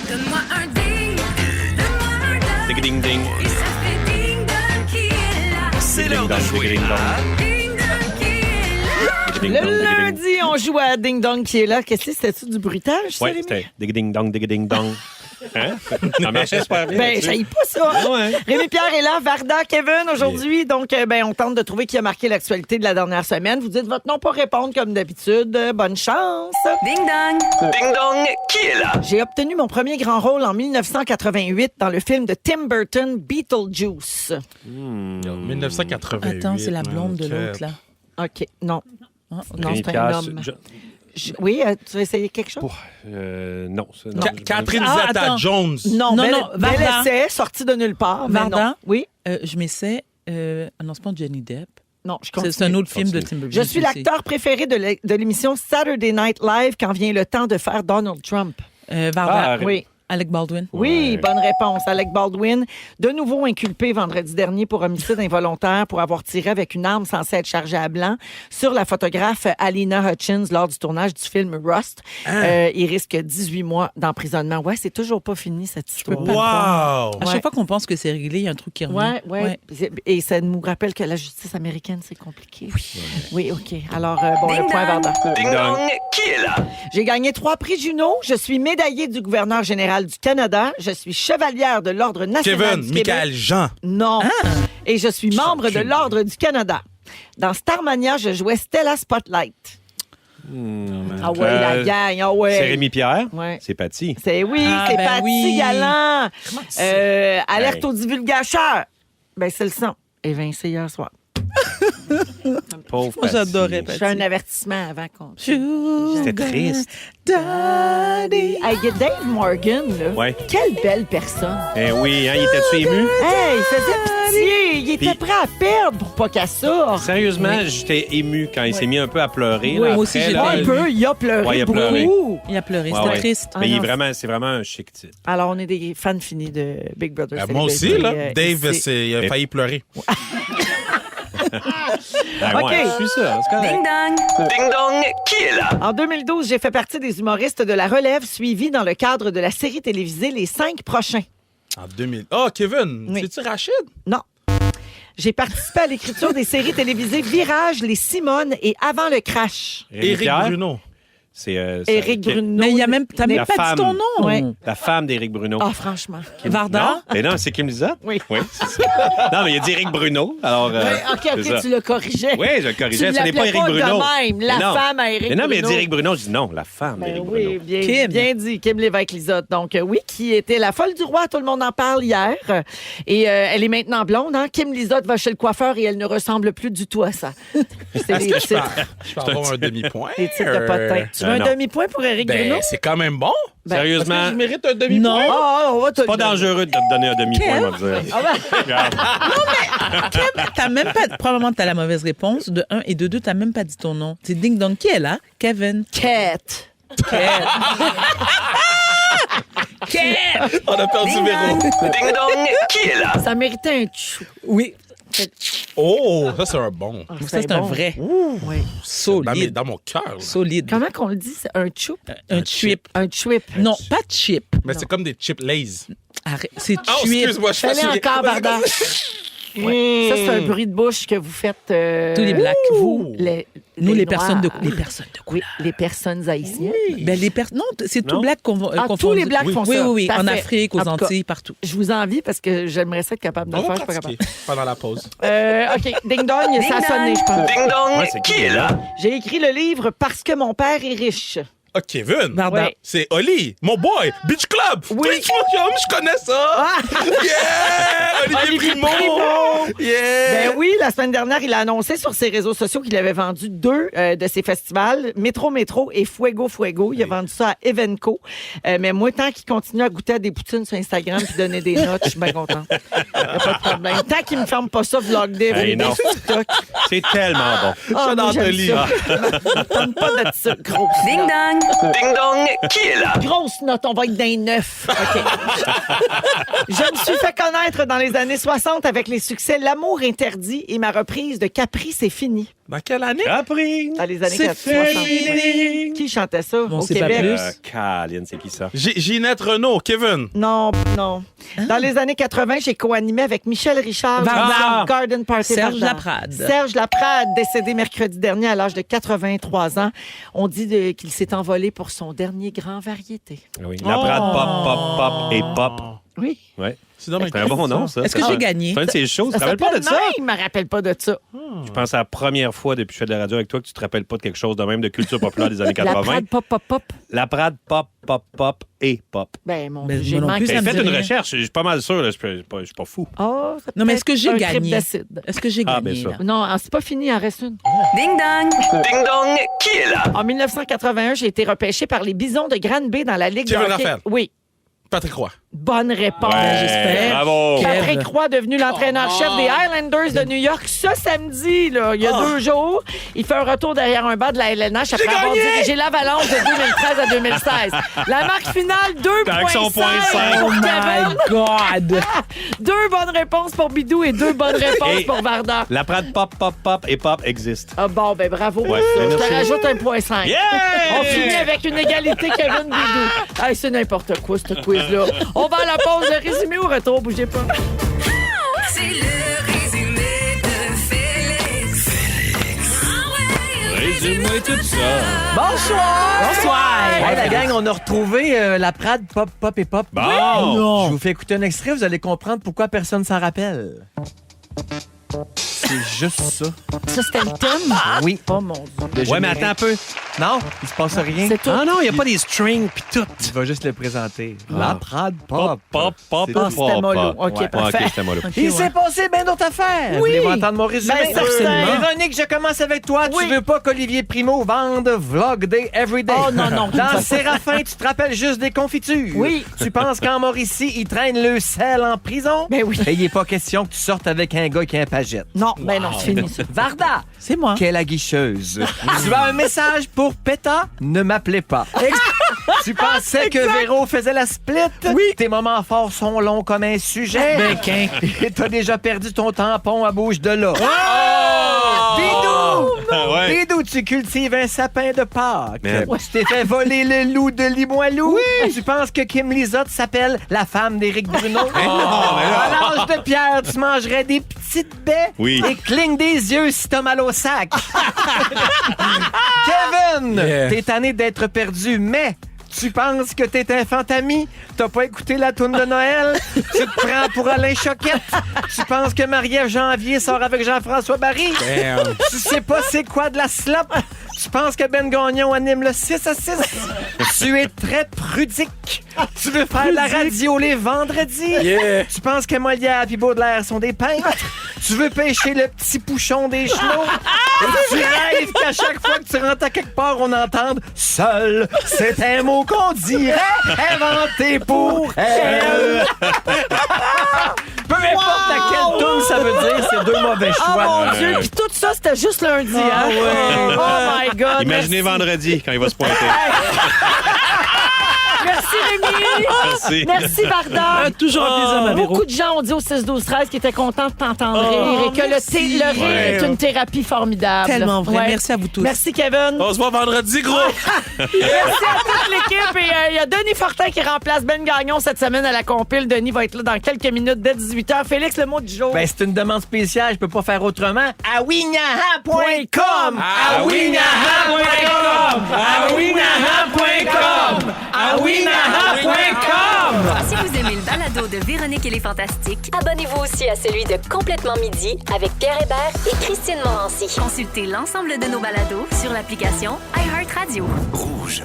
Donne-moi un ding, donne-moi un ding, Ding, ding. et ça fait ding dong qui est là. C'est l'heure de Ding, jouer ding, dong. à Ding dong qui est là. Ding, Le dong, ding, ding. lundi, on joue à Ding Dong qui est là. Qu'est-ce que c'était-tu du bruitage, ça, Oui, Rémi? c'était ding, dong, ding, dong. Hein? Ça marchait super bien. Ben, j'haïs pas ça. Hein? Ouais. Rémi-Pierre est là, Varda, Kevin aujourd'hui. Donc, on tente de trouver qui a marqué l'actualité de la dernière semaine. Vous dites votre nom pour répondre comme d'habitude. Bonne chance. Ding dong. Ding dong, qui est là? J'ai obtenu mon premier grand rôle en 1988 dans le film de Tim Burton, Beetlejuice. 1988. Attends, c'est la blonde de Ok. l'autre, là. OK, non. Ah, ok. Non, c'est un Rémi-Pierre, homme. je- Oui, tu veux essayer quelque chose? non. Non. Catherine Ah, Zeta attends. Jones. Non, Non, bel, non, bel Varda. essai, sorti de nulle part. Mais Varda. non. Oui? Je m'essaie... non, c'est pas Johnny Depp. Non, je continue. C'est un autre film de Continue. Tim Burton. Je suis l'acteur préféré de l'émission Saturday Night Live quand vient le temps de faire Donald Trump. Varda. Ah, Oui. Alec Baldwin. Oui, Ouais. bonne réponse. Alec Baldwin, de nouveau inculpé vendredi dernier pour homicide involontaire pour avoir tiré avec une arme censée être chargée à blanc sur la photographe Alina Hutchins lors du tournage du film Rust. Il risque 18 mois d'emprisonnement. Ouais, c'est toujours pas fini cette histoire. Wow! À Ouais. chaque fois qu'on pense que c'est réglé, il y a un truc qui revient. Ouais. Et ça nous rappelle que la justice américaine, c'est compliqué. Oui, OK. Alors, bon, Ding le point dong. Varda. Ding dong, qui est là? J'ai gagné 3 prix Juno. Je suis médaillée du gouverneur général du Canada. Je suis chevalière de l'Ordre national Kevin, du Québec. Michael Jean. Non. Et je suis membre de l'Ordre du Canada. Dans Starmania, je jouais Stella Spotlight. Ah ouais, la gang. Ah ouais. C'est Rémi Pierre. Ouais. C'est Patty. C'est oui, Ah, c'est ben Paty oui. Galland. Alerte Hey. aux divulgateurs. Ben, c'est le son. Et Vincé hier soir. Pauvre Moi, j'adorais Je Paty. fais un avertissement avant qu'on... C'était triste. Daddy. Hey, Dave Morgan, là. Ouais. Quelle belle personne. Eh oui, hein, il était-tu ému? Hey, il faisait pitié. Il était Puis- prêt à perdre pour pas qu'elle sorte. Sérieusement, j'étais ému quand il s'est mis un peu à pleurer. Oui, là, moi aussi, après, j'ai là. Pas un peu, il a pleuré Ouais, il a pleuré. beaucoup. Il a pleuré, Ouais, c'était ouais. triste. Ah Mais il non, est vraiment, c'est vraiment un chic titre. Alors, on est des fans finis de Big Brother. Moi aussi, Celebrity, là. Dave, ici. il a failli pleurer. Ben, OK. ouais, je suis ça, c'est correct. Ding dong. Ding dong, qui est là? En 2012, j'ai fait partie des humoristes de la relève suivis dans le cadre de la série télévisée Les 5 prochains. En 2000. Oh, Kevin, Oui. c'est-tu Rachid? Non. J'ai participé à l'écriture des séries télévisées Virage, Les Simones et Avant le crash. Rémi Éric Pierre, Bruno. c'est Éric Bruno. Mais il y a même, t'as même La pas femme. dit ton nom. Ouais. La femme d'Éric Bruno. Ah, franchement. Varda. Non? Mais non, c'est Kim Lizotte? Oui. c'est ça. Non, mais il a dit Éric Bruno. Alors, OK, c'est ça. tu le corrigeais. Oui, je le corrigeais. Tu Ce n'est pas l'appelais Éric pas Bruno. de même, la Mais non. femme à Éric Mais non, mais il a Bruno. dit Éric Bruno. Je dis non, la femme Ben d'Éric oui, Bruno. bien, Kim. bien dit, Kim Lévesque-Lizotte. Donc, oui, qui était la folle du roi, tout le monde en parle hier. Et elle est maintenant blonde. Hein? Kim Lizotte va chez le coiffeur et elle ne ressemble plus du tout à ça. C'est Est-ce les que je peux titres, avoir un demi-point? les titres de potin. Tu veux un non. demi-point pour Éric Ben, Bruno? c'est quand même bon. Ben, Sérieusement, Est-ce que je mérite un demi-point? Non. Ah, on va te le pas donner. dangereux de te donner un demi-point, on va dire. Ah ben, Regarde. T'as même pas, probablement t'as la mauvaise réponse de 1 et de 2, t'as même pas dit ton nom. C'est Ding Dong qui est là, Kevin. Kate. On a perdu Ding Véro. dong. Ding dong, qui est là? Ça méritait un chou. Oui. Oh, ça, c'est un bon. Ça, c'est un vrai. Oui. Solide. Dans mon cœur. là. Solide. Comment qu'on le dit? C'est un choup? Un chip. Un chip. Non, pas chip. Mais c'est comme des chips Lays. Arrête. C'est Oh, chip. excuse-moi, je Fallait suis encore, Varda. Oui. Ça, c'est un bruit de bouche que vous faites. Tous les blacks. Vous, Nous, les Noirs. personnes de Oui, les personnes haïtiennes. Ben, non, c'est tout Non? black Ah, tous les blacks font oui, ça. Oui, oui, en Parfait. Afrique, aux En tout cas, Antilles, partout. Je vous envie parce que j'aimerais ça être capable de On le va faire. Je suis pas capable. pratiquer pendant la pause. OK, ding dong, ça a Ding sonné, dong. je pense. Ding dong, Ouais, c'est qui est là? J'ai écrit le livre Parce que mon père est riche. Oh, Kevin. Varda. Ouais. C'est Oli, mon boy, Beach Club. Oui. Twitch Podium, je connais ça. Yeah! Olivier Primo. Yeah! Ben oui, la semaine dernière, il a annoncé sur ses réseaux sociaux qu'il avait vendu 2 de ses festivals, Métro Métro et Fuego Fuego. Il a vendu ça à Evenco. Mais moi, tant qu'il continue à goûter à des poutines sur Instagram puis donner des notes, je suis bien contente. Y a pas de problème. Tant qu'il me ferme pas ça, Vlog Day, Hey, non. TikTok. C'est tellement bon. Ah, moi, J'adore j'aime Oli. ça. Je me tente pas de ça, gros. Ding dong. Ding dong, qui est là? Grosse note, on va être d'un 9. OK. Je me suis fait connaître dans les années 60 avec les succès L'amour interdit et ma reprise de Capri, c'est fini. Dans quelle année? Capri. Dans les années C'est 60. fini. Qui chantait ça Bon, au c'est pas Québec? plus. Caline, c'est qui ça? Ginette Renault, Kevin. Non. Dans les années 80, j'ai co-animé avec Michel Richard Varda. le Garden Party Serge Varda. Laprade. Serge Laprade, décédé mercredi dernier à l'âge de 83 ans. On dit qu'il s'est envolé pour son dernier grand variété. Oui. La Brad pop et pop. Oui. Ouais. C'est dommage. C'est un bon nom, ça. Est-ce que j'ai gagné? C'est un de ces choses. Tu te Ça rappelles pas de s'appelle ça? même, je me rappelle pas de ça. Je pense à la première fois depuis que je fais de la radio avec toi que tu te rappelles pas de quelque chose de même de culture populaire des années 80. Laprade, pop. La Brad pop et pop. Ben, mon Ben, Dieu, j'ai moi non manqué. plus, ça me Faites dit une rien. recherche. Je suis pas mal sûr. Là. Je suis pas fou. Oh, c'est Non, mais est-ce que j'ai peut-être un trip gagné? d'acide. Est-ce que j'ai Ah, gagné? bien sûr. là? Non, c'est pas fini, il en reste une. Ding dong! Ding dong, qui est là? En 1981, j'ai été repêché par les Bisons de Granby dans la Ligue de Kevin hockey. Raphaël. Oui, Patrick Roy. bonne réponse. j'espère. Bravo. Patrick Roy, devenu l'entraîneur-chef des Highlanders de New York ce samedi, là, il y a 2 jours. Il fait un retour derrière un bas de la LNH après avoir dirigé l'Avalanche de 2013 à 2016. La marque finale, 2,5 Avec son point cinq. pour Oh Kevin. my God! 2 bonnes réponses pour Bidou et 2 bonnes réponses Et- pour Varda. La Brad pop et pop existe. Ah bon, ben bravo. Ouais, pour ça. Je merci. te rajoute 1,5. Yeah! On finit avec une égalité Kevin Bidou. Hey, c'est n'importe quoi, ce quiz-là. On va à la pause. Le résumé au retour. Bougez pas. C'est le résumé de Félix. Résume-moi tout ça. Bonsoir! Hey, la gang, on a retrouvé la Prade pop et pop. Bon. Je vous fais écouter un extrait, vous allez comprendre pourquoi personne s'en rappelle. C'est juste ça. Ça, c'était le thème? Oui. Oh mon Dieu. Le Ouais, mais générique. attends un peu. Non, il se passe rien. C'est tout. Ah non, il n'y a pas des strings pis tout. Tu vas juste le présenter. La Prade pop. Pop. C'est Ah, c'était mollo. OK, Ouais, parfait. OK, c'était mollo. Il s'est passé bien d'autres affaires. Oui. Voulez-vous entendre mon résumé? Ben, certainement. Véronique, je commence avec toi. Oui. Tu veux pas qu'Olivier Primo vende Vlog Day Everyday? Oh, non. Dans Séraphin, tu te rappelles juste des confitures. Oui. Tu penses qu'en Mauricie, il traîne le sel en prison? Ben oui. Et il n'est pas question que tu sortes avec un gars qui a un pagette. Non, ben non, c'est fini. Varda, C'est moi. quelle aguicheuse. Tu as un message pour Péta? Ne m'appelez pas. Tu pensais que Véro faisait la split? Oui. Tes moments forts sont longs comme un sujet. Béquin. Et t'as déjà perdu ton tampon à bouche de là. Oh! Bidou! Ouais. Bidou, tu cultives un sapin de Pâques. Mais- Tu t'es fait voler le loup de Limoilou. Oui. Tu penses que Kim Lizotte s'appelle la femme d'Éric Bruno? À l'âge de pierre, tu mangerais des petites baies Oui. et cligne des yeux si t'as mal au sac. Kevin, Yeah. t'es tanné d'être perdu, mais tu penses que t'es un fantami? T'as pas écouté la toune de Noël? Tu te prends pour Alain Choquette? Tu penses que Marie-Ève Janvier sort avec Jean-François Barry? Damn. Tu sais pas c'est quoi de la slop? Tu penses que Ben Gagnon anime le 6 à 6? Tu es très prudique. Tu veux faire la radio les vendredis? Yeah. Tu penses que Molière et Baudelaire sont des peintres? Tu veux pêcher le petit pouchon des chenaux? Et tu rêves qu'à chaque fois que tu rentres à quelque part, on entende « Seul ». C'est un mot qu'on dirait inventé pour elle. Peu importe laquelle toune ça veut dire, c'est 2 mauvais Oh choix. mon Dieu, puis tout ça, c'était juste lundi, hein? ouais. Oh my God. Imaginez merci. vendredi quand il va se pointer. Merci Rémi. Merci. Merci Varda. Toujours un plaisir, ma Véro. Beaucoup de gens ont dit au 6-12-13 qu'ils étaient contents de t'entendre rire et que le rire Ouais. est une thérapie formidable. Tellement vrai. Ouais. Merci à vous tous. Merci Kevin. On se voit vendredi, gros. Merci à toute l'équipe. Et il y a Denis Fortin qui remplace Ben Gagnon cette semaine à la compile. Denis va être là dans quelques minutes dès 18h. Félix, le mot du jour. Ben, c'est une demande spéciale, je peux pas faire autrement. awinaha.com awinaha.com awinaha.com awinaha.com. Si vous aimez le balado de Véronique et les Fantastiques, Abonnez-vous aussi à celui de Complètement Midi avec Pierre Hébert et Christine Morancy. consultez l'ensemble de nos balados sur l'application iHeartRadio. Rouge.